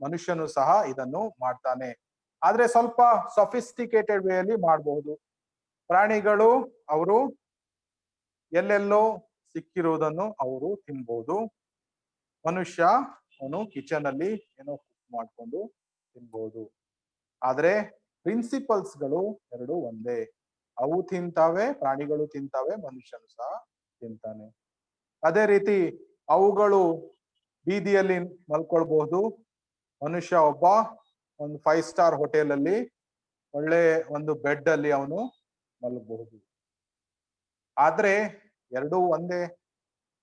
ಮನುಷ್ಯನು ಸಹ ಇದನ್ನು ಮಾಡ್ತಾನೆ. ಆದ್ರೆ ಸ್ವಲ್ಪ ಸೊಫಿಸ್ಟಿಕೇಟೆಡ್ ವೇಯಲ್ಲಿ ಮಾಡಬಹುದು. ಪ್ರಾಣಿಗಳು ಅವರು ಎಲ್ಲೆಲ್ಲೋ ಸಿಕ್ಕಿರುವುದನ್ನು ಅವರು ತಿನ್ಬಹುದು. ಮನುಷ್ಯ ಅವನು ಕಿಚನ್ ಅಲ್ಲಿ ಏನೋ ಕುಕ್ ಮಾಡ್ಕೊಂಡು ತಿನ್ಬಹುದು. ಆದ್ರೆ ಪ್ರಿನ್ಸಿಪಲ್ಸ್ಗಳು ಎರಡು ಒಂದೇ. ಅವು ತಿಂತಾವೆ, ಪ್ರಾಣಿಗಳು ತಿಂತಾವೆ, ಮನುಷ್ಯನು ಸಹ ತಿಂತಾನೆ. ಅದೇ ರೀತಿ ಅವುಗಳು ಬೀದಿಯಲ್ಲಿ ಮಲ್ಕೊಳ್ಬಹುದು, ಮನುಷ್ಯ ಒಬ್ಬ ಒಂದು 5 ಸ್ಟಾರ್ ಹೋಟೆಲ್ ಅಲ್ಲಿ ಒಳ್ಳೆ ಒಂದು ಬೆಡ್ ಅಲ್ಲಿ ಅವನು ಮಲಗಬಹುದು. ಆದ್ರೆ ಎರಡೂ ಒಂದೇ,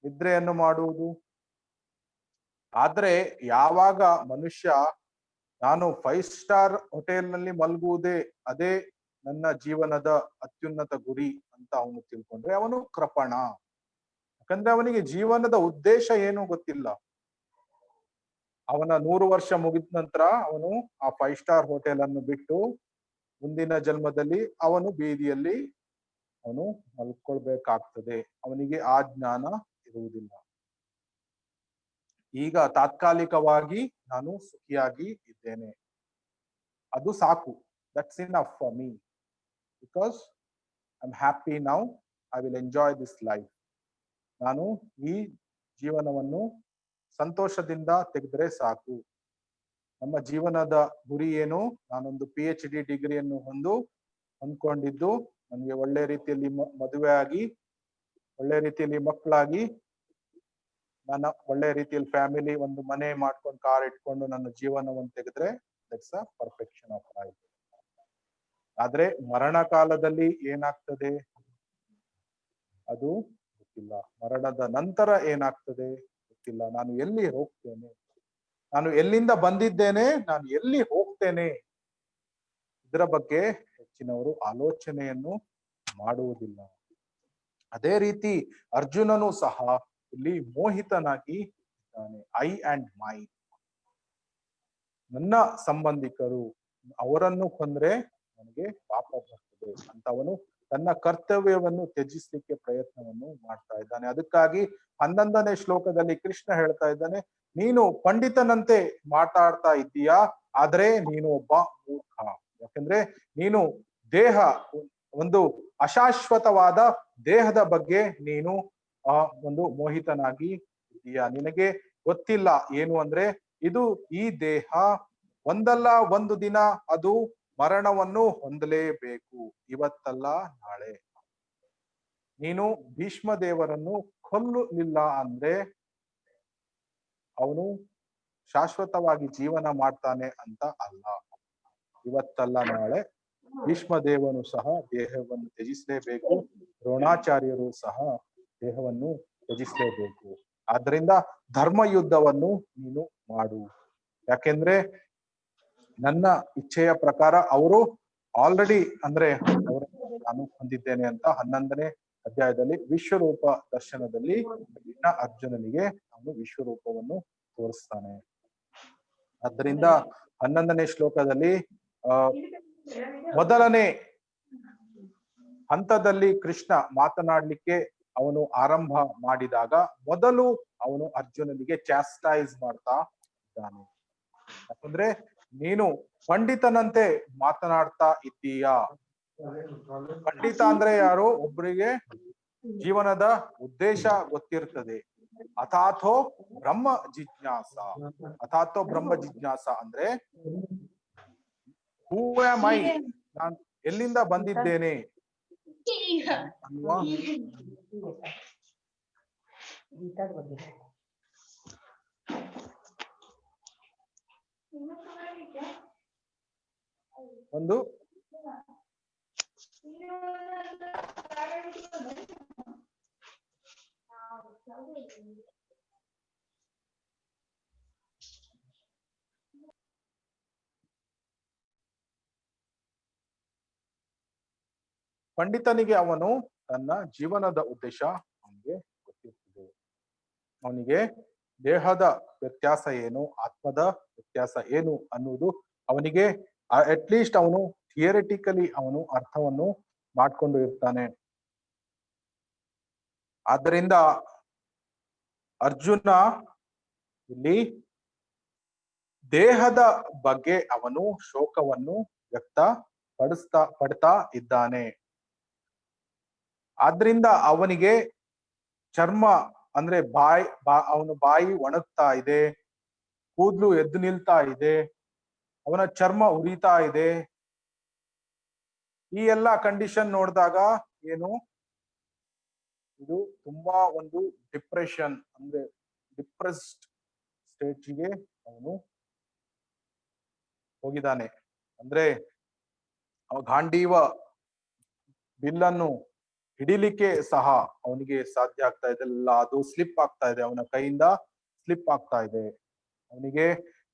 ನಿದ್ರೆಯನ್ನು ಮಾಡುವುದು. ಆದ್ರೆ ಯಾವಾಗ ಮನುಷ್ಯ ನಾನು 5 ಸ್ಟಾರ್ ಹೋಟೆಲ್ ನಲ್ಲಿ ಮಲಗುವುದೇ ಅದೇ ನನ್ನ ಜೀವನದ ಅತ್ಯುನ್ನತ ಗುರಿ ಅಂತ ಅವನು ತಿಳ್ಕೊಂಡ್ರೆ ಅವನು ಕೃಪಣ. ಯಾಕಂದ್ರೆ ಅವನಿಗೆ ಜೀವನದ ಉದ್ದೇಶ ಏನು ಗೊತ್ತಿಲ್ಲ. ಅವನ 100 ವರ್ಷ ಮುಗಿದ ನಂತರ ಅವನು ಆ 5 ಸ್ಟಾರ್ ಹೋಟೆಲ್ ಅನ್ನು ಬಿಟ್ಟು ಮುಂದಿನ ಜನ್ಮದಲ್ಲಿ ಅವನು ಬೀದಿಯಲ್ಲಿ ಅವನು ಮಲ್ಕೊಳ್ಬೇಕಾಗ್ತದೆ. ಅವನಿಗೆ ಆ ಜ್ಞಾನ ಇರುವುದಿಲ್ಲ. ಈಗ ತಾತ್ಕಾಲಿಕವಾಗಿ ನಾನು ಸುಖಿಯಾಗಿ ಇದ್ದೇನೆ, ಅದು ಸಾಕು. That's enough for me, because I am happy now, I will enjoy this life. ನಾನು ಈ ಜೀವನವನ್ನು ಸಂತೋಷದಿಂದ ತೆಗೆದ್ರೆ ಸಾಕು. ನಮ್ಮ ಜೀವನದ ಗುರಿ ಏನು? ನಾನೊಂದು PhD ಡಿಗ್ರಿಯನ್ನು ಹೊಂದ್ಕೊಂಡಿದ್ದು, ನನಗೆ ಒಳ್ಳೆ ರೀತಿಯಲ್ಲಿ ಮದುವೆ ಆಗಿ, ಒಳ್ಳೆ ರೀತಿಯಲ್ಲಿ ಮಕ್ಕಳಾಗಿ, ನನ್ನ ಒಳ್ಳೆ ರೀತಿಯಲ್ಲಿ ಫ್ಯಾಮಿಲಿ, ಒಂದು ಮನೆ ಮಾಡ್ಕೊಂಡು, ಕಾರ್ ಇಟ್ಕೊಂಡು ನನ್ನ ಜೀವನವನ್ನು ತೆಗೆದ್ರೆ that's a perfection of life. ಆದ್ರೆ ಮರಣ ಕಾಲದಲ್ಲಿ ಏನಾಗ್ತದೆ ಅದು ಗೊತ್ತಿಲ್ಲ. ಮರಣದ ನಂತರ ಏನಾಗ್ತದೆ ಗೊತ್ತಿಲ್ಲ. ನಾನು ಎಲ್ಲಿ ಹೋಗ್ತೇನೆ, ನಾನು ಎಲ್ಲಿಂದ ಬಂದಿದ್ದೇನೆ, ನಾನು ಎಲ್ಲಿ ಹೋಗ್ತೇನೆ, ಇದರ ಬಗ್ಗೆ ಹೆಚ್ಚಿನವರು ಆಲೋಚನೆಯನ್ನು ಮಾಡುವುದಿಲ್ಲ. ಅದೇ ರೀತಿ ಅರ್ಜುನನು ಸಹ ಇಲ್ಲಿ ಮೋಹಿತನಾಗಿ ಇದ್ದಾನೆ. ಐ ಅಂಡ್ ಮೈ, ನನ್ನ ಸಂಬಂಧಿಕರು, ಅವರನ್ನು ಕೊಂದ್ರೆ ನನಗೆ ಪಾಪ ಬರ್ತದೆ ಅಂತ ಅವನು ತನ್ನ ಕರ್ತವ್ಯವನ್ನು ತ್ಯಜಿಸಲಿಕ್ಕೆ ಪ್ರಯತ್ನವನ್ನು ಮಾಡ್ತಾ ಇದ್ದಾನೆ. ಅದಕ್ಕಾಗಿ 11ನೇ ಶ್ಲೋಕದಲ್ಲಿ ಕೃಷ್ಣ ಹೇಳ್ತಾ ಇದ್ದಾನೆ, ನೀನು ಪಂಡಿತನಂತೆ ಮಾತಾಡ್ತಾ ಇದ್ದೀಯಾ, ಆದ್ರೆ ನೀನು ಒಬ್ಬ ಮೂರ್ಖ. ಯಾಕಂದ್ರೆ ನೀನು ಒಂದು ಅಶಾಶ್ವತವಾದ ದೇಹದ ಬಗ್ಗೆ ನೀನು ಒಂದು ಮೋಹಿತನಾಗಿ ಇದೆಯಾ? ನಿನಗೆ ಗೊತ್ತಿಲ್ಲ ಏನು ಅಂದ್ರೆ ಇದು ಈ ದೇಹ ಒಂದಲ್ಲ ಒಂದು ದಿನ ಅದು ಮರಣವನ್ನು ಹೊಂದಲೇಬೇಕು, ಇವತ್ತಲ್ಲ ನಾಳೆ. ನೀನು ಭೀಷ್ಮ ದೇವರನ್ನು ಕೊಲ್ಲಲಿಲ್ಲ ಅಂದ್ರೆ ಅವನು ಶಾಶ್ವತವಾಗಿ ಜೀವನ ಮಾಡ್ತಾನೆ ಅಂತ ಅಲ್ಲ. ಇವತ್ತಲ್ಲ ನಾಳೆ ಭೀಷ್ಮ ದೇವನು ಸಹ ದೇಹವನ್ನು ತ್ಯಜಿಸಲೇಬೇಕು, ದ್ರೋಣಾಚಾರ್ಯರು ಸಹ ದೇಹವನ್ನು ತ್ಯಜಿಸಲೇಬೇಕು. ಆದ್ರಿಂದ ಧರ್ಮ ಯುದ್ಧವನ್ನು ನೀನು ಮಾಡು. ಯಾಕೆಂದ್ರೆ ನನ್ನ ಇಚ್ಛೆಯ ಪ್ರಕಾರ ಅವರು ಆಲ್ರೆಡಿ ಅಂದ್ರೆ ಅವರು ನಾನು ಹೊಂದಿದ್ದೇನೆ ಅಂತ 11ನೇ ಅಧ್ಯಾಯದಲ್ಲಿ ವಿಶ್ವರೂಪ ದರ್ಶನದಲ್ಲಿ ಕೃಷ್ಣ ಅರ್ಜುನನಿಗೆ ಅವನು ವಿಶ್ವರೂಪವನ್ನು ತೋರಿಸ್ತಾನೆ. ಅದರಿಂದ 11ನೇ ಶ್ಲೋಕದಲ್ಲಿ ಮೊದಲನೇ ಹಂತದಲ್ಲಿ ಕೃಷ್ಣ ಮಾತನಾಡ್ಲಿಕ್ಕೆ ಅವನು ಆರಂಭ ಮಾಡಿದಾಗ ಮೊದಲು ಅವನು ಅರ್ಜುನನಿಗೆ ಚಾಸ್ಟೈಸ್ ಮಾಡ್ತಾ ಇದ್ದಾನೆ. ಯಾಕಂದ್ರೆ ನೀನು ಪಂಡಿತನಂತೆ ಮಾತನಾಡ್ತಾ ಇದ್ದೀಯಾ. ಪಂಡಿತ ಅಂದ್ರೆ ಯಾರು? ಒಬ್ಬರಿಗೆ ಜೀವನದ ಉದ್ದೇಶ ಗೊತ್ತಿರ್ತದೆ. ಅಥಾಥೋ ಬ್ರಹ್ಮ ಜಿಜ್ಞಾಸ. ಅಥಾಥೋ ಬ್ರಹ್ಮ ಜಿಜ್ಞಾಸ ಅಂದ್ರೆ ಹೂ ಆಮ್ ಐ, ನಾನು ಎಲ್ಲಿಂದ ಬಂದಿದ್ದೇನೆ ಅಲ್ವಾ? ಒಂದು ಪಂಡಿತನಿಗೆ ಅವನು ತನ್ನ ಜೀವನದ ಉದ್ದೇಶ ಅವನಿಗೆ ಗೊತ್ತಿರ್ತದೆ. ಅವನಿಗೆ ದೇಹದ ವ್ಯತ್ಯಾಸ ಏನು, ಆತ್ಮದ ವ್ಯತ್ಯಾಸ ಏನು ಅನ್ನುವುದು ಅವನಿಗೆ ಅಟ್ ಲೀಸ್ಟ್ ಅವನು ಥಿಯರಿಟಿಕಲಿ ಅವನು ಅರ್ಥವನ್ನು ಮಾಡ್ಕೊಂಡು ಇರ್ತಾನೆ. ಆದ್ದರಿಂದ ಅರ್ಜುನ ಇಲ್ಲಿ ದೇಹದ ಬಗ್ಗೆ ಅವನು ಶೋಕವನ್ನು ಪಡ್ತಾ ಇದ್ದಾನೆ. ಆದ್ರಿಂದ ಅವನಿಗೆ ಚರ್ಮ ಅಂದ್ರೆ ಅವನ ಬಾಯಿ ಒಣಗ್ತಾ ಇದೆ, ಕೂದಲು ಎದ್ದು ನಿಲ್ತಾ ಇದೆ, ಅವನ ಚರ್ಮ ಉರಿತಾ ಇದೆ. ಈ ಎಲ್ಲ ಕಂಡೀಷನ್ ನೋಡಿದಾಗ ಏನು, ಇದು ತುಂಬಾ ಒಂದು ಡಿಪ್ರೆಷನ್ ಅಂದ್ರೆ ಡಿಪ್ರೆಸ್ಡ್ ಸ್ಟೇಜ್ಗೆ ಅವನು ಹೋಗಿದ್ದಾನೆ. ಅಂದ್ರೆ ಅವ ಗಾಂಡೀವ ಬಿಲ್ಲನ್ನು ಹಿಡಿಲಿಕ್ಕೆ ಸಹ ಅವನಿಗೆ ಸಾಧ್ಯ ಆಗ್ತಾ ಇದೆಲ್ಲ, ಅದು ಸ್ಲಿಪ್ ಆಗ್ತಾ ಇದೆ, ಅವನ ಕೈಯಿಂದ ಸ್ಲಿಪ್ ಆಗ್ತಾ ಇದೆ, ಅವನಿಗೆ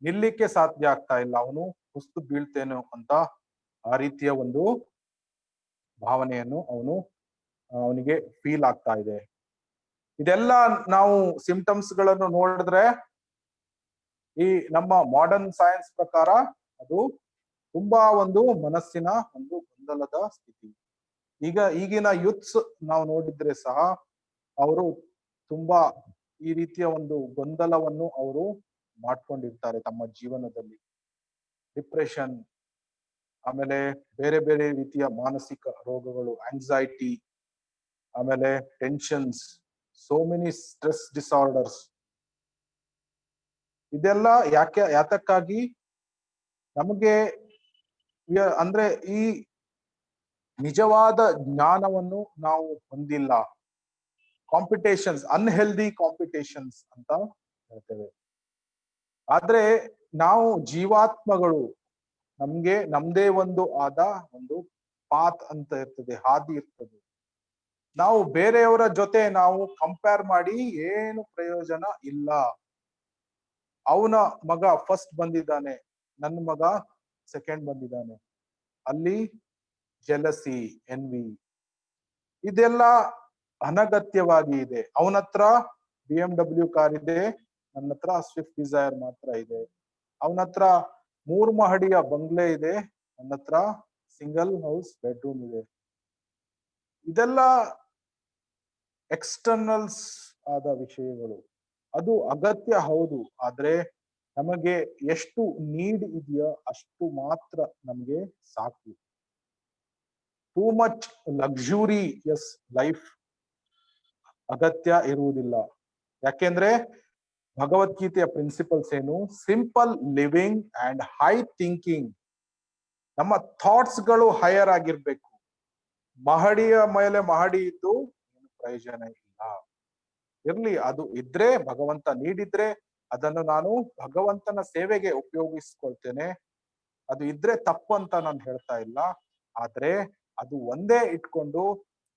ನಿಲ್ಲಿಕ್ಕೆ ಸಾಧ್ಯ ಆಗ್ತಾ ಇಲ್ಲ, ಅವನು ಕುಸ್ತು ಬೀಳ್ತೇನೋ ಅಂತ ಆ ರೀತಿಯ ಒಂದು ಭಾವನೆಯನ್ನು ಅವನಿಗೆ ಫೀಲ್ ಆಗ್ತಾ ಇದೆ. ಇದೆಲ್ಲ ನಾವು ಸಿಂಪ್ಟಮ್ಸ್ ಗಳನ್ನು ನೋಡಿದ್ರೆ ಈ ನಮ್ಮ ಮಾಡರ್ನ್ ಸೈನ್ಸ್ ಪ್ರಕಾರ ಅದು ತುಂಬಾ ಒಂದು ಮನಸ್ಸಿನ ಒಂದು ಗೊಂದಲದ ಸ್ಥಿತಿ. ಈಗಿನ ಯೂತ್ಸ್ ನಾವು ನೋಡಿದ್ರೆ ಸಹ ಅವರು ತುಂಬಾ ಈ ರೀತಿಯ ಒಂದು ಗೊಂದಲವನ್ನು ಅವರು ಮಾಡ್ಕೊಂಡಿರ್ತಾರೆ ತಮ್ಮ ಜೀವನದಲ್ಲಿ. ಡಿಪ್ರೆಷನ್, ಆಮೇಲೆ ಬೇರೆ ಬೇರೆ ರೀತಿಯ ಮಾನಸಿಕ ರೋಗಗಳು, ಆಂಗ್ಸೈಟಿ, ಆಮೇಲೆ tensions, so many stress disorders. ಇದೆಲ್ಲ ಯಾತಕ್ಕಾಗಿ ನಮಗೆ ಅಂದ್ರೆ ಈ ನಿಜವಾದ ಜ್ಞಾನವನ್ನು ನಾವು ಹೊಂದಿಲ್ಲ. ಕಾಂಪಿಟೇಷನ್ಸ್, ಅನ್ಹೆಲ್ದಿ ಕಾಂಪಿಟೇಷನ್ಸ್ ಅಂತ ಹೇಳ್ತೇವೆ. ಆದ್ರೆ ನಾವು ಜೀವಾತ್ಮಗಳು, ನಮ್ಗೆ ನಮ್ದೇ ಒಂದು ಆದ ಒಂದು ಪಾತ್ ಅಂತ ಇರ್ತದೆ, ಹಾದಿ ಇರ್ತದೆ. ನಾವು ಬೇರೆಯವರ ಜೊತೆ ನಾವು ಕಂಪೇರ್ ಮಾಡಿ ಏನು ಪ್ರಯೋಜನ ಇಲ್ಲ. ಅವನ ಮಗ ಫಸ್ಟ್ ಬಂದಿದ್ದಾನೆ, ನನ್ನ ಮಗ ಸೆಕೆಂಡ್ ಬಂದಿದ್ದಾನೆ, ಅಲ್ಲಿ ಜೆಲಸಿ, ಎನ್ವಿ, ಇದೆಲ್ಲ ಅನಗತ್ಯವಾಗಿ ಇದೆ. ಅವನ ಹತ್ರ BMW ಕಾರ್ ಇದೆ, ನನ್ನ ಹತ್ರ ಸ್ವಿಫ್ಟ್ ಡಿಸೈರ್ ಮಾತ್ರ ಇದೆ. ಅವನ ಹತ್ರ 3 ಮಹಡಿಯ ಬಂಗ್ಲೆ ಇದೆ, ನನ್ನ ಹತ್ರ ಸಿಂಗಲ್ ಹೌಸ್ ಬೆಡ್ರೂಮ್ ಇದೆ. ಇದೆಲ್ಲ ಎಕ್ಸ್ಟರ್ನಲ್ಸ್ ಆದ ವಿಷಯಗಳು. ಅದು ಅಗತ್ಯ ಹೌದು, ಆದ್ರೆ ನಮಗೆ ಎಷ್ಟು ನೀಡ್ ಇದೆಯೋ ಅಷ್ಟು ಮಾತ್ರ ನಮ್ಗೆ ಸಾಕು. ಟೂ ಮಚ್ ಲಕ್ಸುರಿಯಸ್ ಲೈಫ್ ಅಗತ್ಯ ಇರುವುದಿಲ್ಲ. ಯಾಕೆಂದ್ರೆ ಭಗವದ್ಗೀತೆಯ ಪ್ರಿನ್ಸಿಪಲ್ಸ್ ಏನು? Simple living and high thinking. ನಮ್ಮ ಥಾಟ್ಸ್ ಗಳು ಹೈಯರ್ ಆಗಿರ್ಬೇಕು. ಮಹಡಿಯ ಮೇಲೆ ಮಹಡಿ ಇದ್ದು ಏನು ಪ್ರಯೋಜನ ಇಲ್ಲ. ಇರ್ಲಿ, ಅದು ಇದ್ರೆ ಭಗವಂತ ನೀಡಿದ್ರೆ ಅದನ್ನು ನಾನು ಭಗವಂತನ ಸೇವೆಗೆ ಉಪಯೋಗಿಸ್ಕೊಳ್ತೇನೆ. ಅದು ಇದ್ರೆ ತಪ್ಪು ಅಂತ ನಾನು ಹೇಳ್ತಾ ಇಲ್ಲ. ಆದ್ರೆ ಅದು ಒಂದೇ ಇಟ್ಕೊಂಡು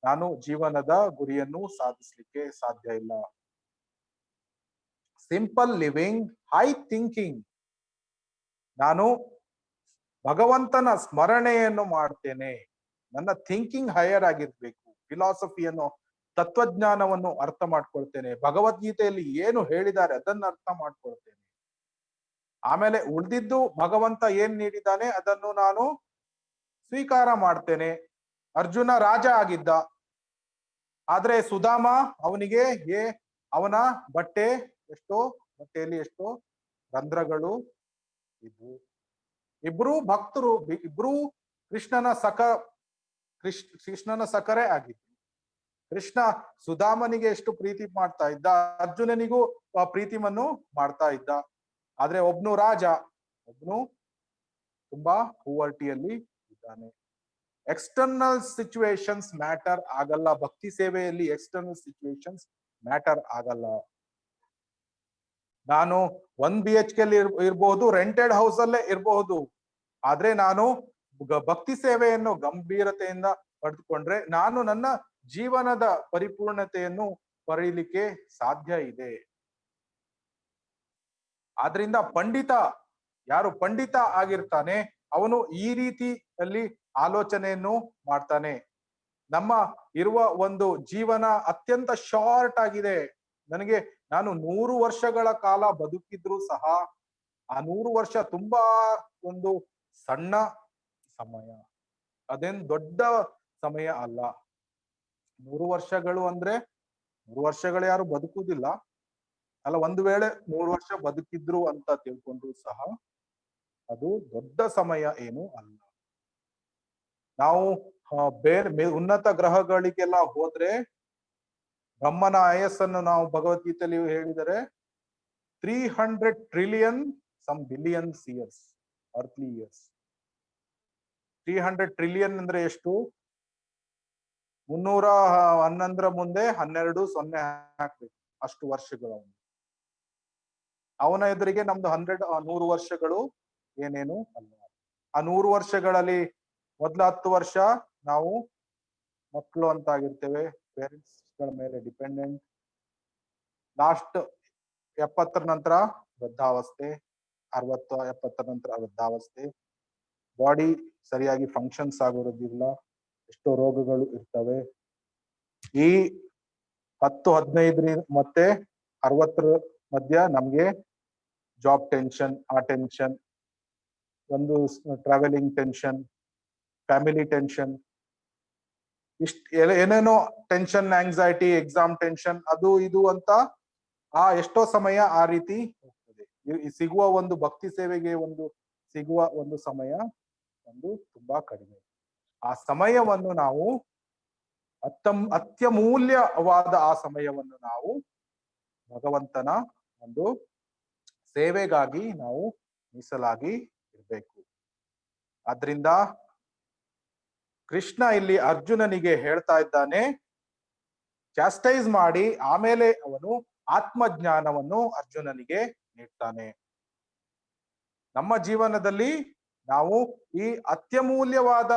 ನಾನು ಜೀವನದ ಗುರಿಯನ್ನು ಸಾಧಿಸ್ಲಿಕ್ಕೆ ಸಾಧ್ಯ ಇಲ್ಲ. Simple living, high thinking. ನಾನು ಭಗವಂತನ ಸ್ಮರಣೆಯನ್ನು ಮಾಡ್ತೇನೆ. ನನ್ನ ಥಿಂಕಿಂಗ್ ಹೈಯರ್ ಆಗಿರ್ಬೇಕು. ಫಿಲಾಸಫಿಯನ್ನು, ತತ್ವಜ್ಞಾನವನ್ನು ಅರ್ಥ ಮಾಡ್ಕೊಳ್ತೇನೆ. ಭಗವದ್ಗೀತೆಯಲ್ಲಿ ಏನು ಹೇಳಿದ್ದಾರೆ ಅದನ್ನ ಅರ್ಥ ಮಾಡ್ಕೊಳ್ತೇನೆ. ಆಮೇಲೆ ಉಳಿದಿದ್ದು ಭಗವಂತ ಏನ್ ನೀಡಿದ್ದಾನೆ ಅದನ್ನು ನಾನು ಸ್ವೀಕಾರ ಮಾಡ್ತೇನೆ. ಅರ್ಜುನ ರಾಜ ಆಗಿದ್ದ, ಆದ್ರೆ ಸುಧಾಮ ಅವನಿಗೆ ಅವನ ಬಟ್ಟೆಯಲ್ಲಿ ಎಷ್ಟೋ ರಂಧ್ರಗಳು ಇದ್ವು. ಇಬ್ರು ಭಕ್ತರು, ಇಬ್ರು ಕೃಷ್ಣನ ಸಖರೇ ಆಗಿದ್ರು. ಕೃಷ್ಣ ಸುಧಾಮನಿಗೆ ಎಷ್ಟು ಪ್ರೀತಿ ಮಾಡ್ತಾ ಇದ್ದ, ಅರ್ಜುನನಿಗೂ ಪ್ರೀತಿಯನ್ನು ಮಾಡ್ತಾ ಇದ್ದ. ಆದ್ರೆ ಒಬ್ನು ರಾಜ, ಒಬ್ನು ತುಂಬಾ ಪೂವರ್ಟಿಯಲ್ಲಿ ಇದ್ದಾನೆ. ಎಕ್ಸ್ಟರ್ನಲ್ ಸಿಚುವೇಶನ್ಸ್ ಮ್ಯಾಟರ್ ಆಗಲ್ಲ. ಭಕ್ತಿ ಸೇವೆಯಲ್ಲಿ ಎಕ್ಸ್ಟರ್ನಲ್ ಸಿಚುವೇಶನ್ಸ್ ಮ್ಯಾಟರ್ ಆಗಲ್ಲ. ನಾನು 1 BHK ಇರಬಹುದು, ರೆಂಟೆಡ್ ಹೌಸ್ ಅಲ್ಲೇ ಇರಬಹುದು. ಆದ್ರೆ ನಾನು ಭಕ್ತಿ ಸೇವೆಯನ್ನು ಗಂಭೀರತೆಯಿಂದ ಪಡೆದುಕೊಂಡ್ರೆ ನಾನು ನನ್ನ ಜೀವನದ ಪರಿಪೂರ್ಣತೆಯನ್ನು ಪಡೆಯಲಿಕ್ಕೆ ಸಾಧ್ಯ ಇದೆ. ಆದ್ರಿಂದ ಯಾರು ಪಂಡಿತ ಆಗಿರ್ತಾನೆ ಅವನು ಈ ರೀತಿಯಲ್ಲಿ ಆಲೋಚನೆಯನ್ನು ಮಾಡ್ತಾನೆ. ನಮ್ಮ ಇರುವ ಒಂದು ಜೀವನ ಅತ್ಯಂತ ಶಾರ್ಟ್ ಆಗಿದೆ. ನಾನು 100 ವರ್ಷಗಳ ಕಾಲ ಬದುಕಿದ್ರು ಸಹ ಆ 100 ವರ್ಷ ತುಂಬಾ ಒಂದು ಸಣ್ಣ ಸಮಯ, ಅದೇನ್ ದೊಡ್ಡ ಸಮಯ ಅಲ್ಲ. 100 ವರ್ಷಗಳು ಅಂದ್ರೆ 100 ವರ್ಷಗಳು ಯಾರು ಬದುಕುವುದಿಲ್ಲ ಅಲ್ಲ. ಒಂದು ವೇಳೆ 100 ವರ್ಷ ಬದುಕಿದ್ರು ಅಂತ ತಿಳ್ಕೊಂಡ್ರು ಸಹ ಅದು ದೊಡ್ಡ ಸಮಯ ಏನು ಅಲ್ಲ. ನಾವು ಬೇರೆ ಉನ್ನತ ಗ್ರಹಗಳಿಗೆಲ್ಲ ಹೋದ್ರೆ ಬ್ರಹ್ಮನ ಆಯಸ್ಸನ್ನು ನಾವು ಭಗವದ್ಗೀತೆಯಲ್ಲಿ ಹೇಳಿದರೆ 300 trillion some billions years, earthly years. 300 trillion ಅಂದ್ರೆ ಎಷ್ಟು? 311 ಮುಂದೆ 12 0 ಹಾಕ್ಬೇಕು, ಅಷ್ಟು ವರ್ಷಗಳು. ಅವನ ಎದುರಿಗೆ ನಮ್ದು 100 ವರ್ಷಗಳು ಏನೇನು ಅಲ್ಲ. ಆ 100 ವರ್ಷಗಳಲ್ಲಿ ಮೊದ್ಲ 10 ವರ್ಷ ನಾವು ಮಕ್ಕಳು ಅಂತ ಆಗಿರ್ತೇವೆ, ಪೇರೆಂಟ್ಸ್ ಗಳ ಮೇಲೆ ಡಿಪೆಂಡೆಂಟ್. ಲಾಸ್ಟ್ 70 ನಂತರ ವೃದ್ಧಾವಸ್ಥೆ, 60-70 ನಂತರ ವೃದ್ಧಾವಸ್ಥೆ. ಬಾಡಿ ಸರಿಯಾಗಿ ಫಂಕ್ಷನ್ಸ್ ಆಗೋದಿಲ್ಲ, ಎಷ್ಟೋ ರೋಗಗಳು ಇರ್ತವೆ. ಈ 10-15 ಮತ್ತೆ 60 ಮಧ್ಯ ನಮ್ಗೆ ಜಾಬ್ ಟೆನ್ಷನ್, ಆ ಟೆನ್ಷನ್, ಒಂದು ಟ್ರಾವೆಲಿಂಗ್ ಟೆನ್ಷನ್, ಫ್ಯಾಮಿಲಿ ಟೆನ್ಷನ್, ಏನೇನೋ ಟೆನ್ಷನ್, ಆಂಗ್ಸೈಟಿ, ಎಕ್ಸಾಮ್ ಟೆನ್ಷನ್, ಅದು ಇದು ಅಂತ ಎಷ್ಟೋ ಸಮಯ ಆ ರೀತಿ ಹೋಗ್ತದೆ. ಸಿಗುವ ಒಂದು ಭಕ್ತಿ ಸೇವೆಗೆ ಸಿಗುವ ಒಂದು ಸಮಯ ತುಂಬಾ ಕಡಿಮೆ. ಆ ಸಮಯವನ್ನು ನಾವು ಅತ್ಯಮೂಲ್ಯವಾದ ಆ ಸಮಯವನ್ನು ನಾವು ಭಗವಂತನ ಒಂದು ಸೇವೆಗಾಗಿ ನಾವು ಮೀಸಲಾಗಿ ಇರ್ಬೇಕು. ಆದ್ರಿಂದ ಕೃಷ್ಣ ಇಲ್ಲಿ ಅರ್ಜುನನಿಗೆ ಹೇಳ್ತಾ ಇದ್ದಾನೆ, ಚಾಸ್ಟೈಸ್ ಮಾಡಿ ಆಮೇಲೆ ಅವನು ಆತ್ಮಜ್ಞಾನವನ್ನು ಅರ್ಜುನನಿಗೆ ನೀಡ್ತಾನೆ. ನಮ್ಮ ಜೀವನದಲ್ಲಿ ನಾವು ಈ ಅತ್ಯಮೂಲ್ಯವಾದ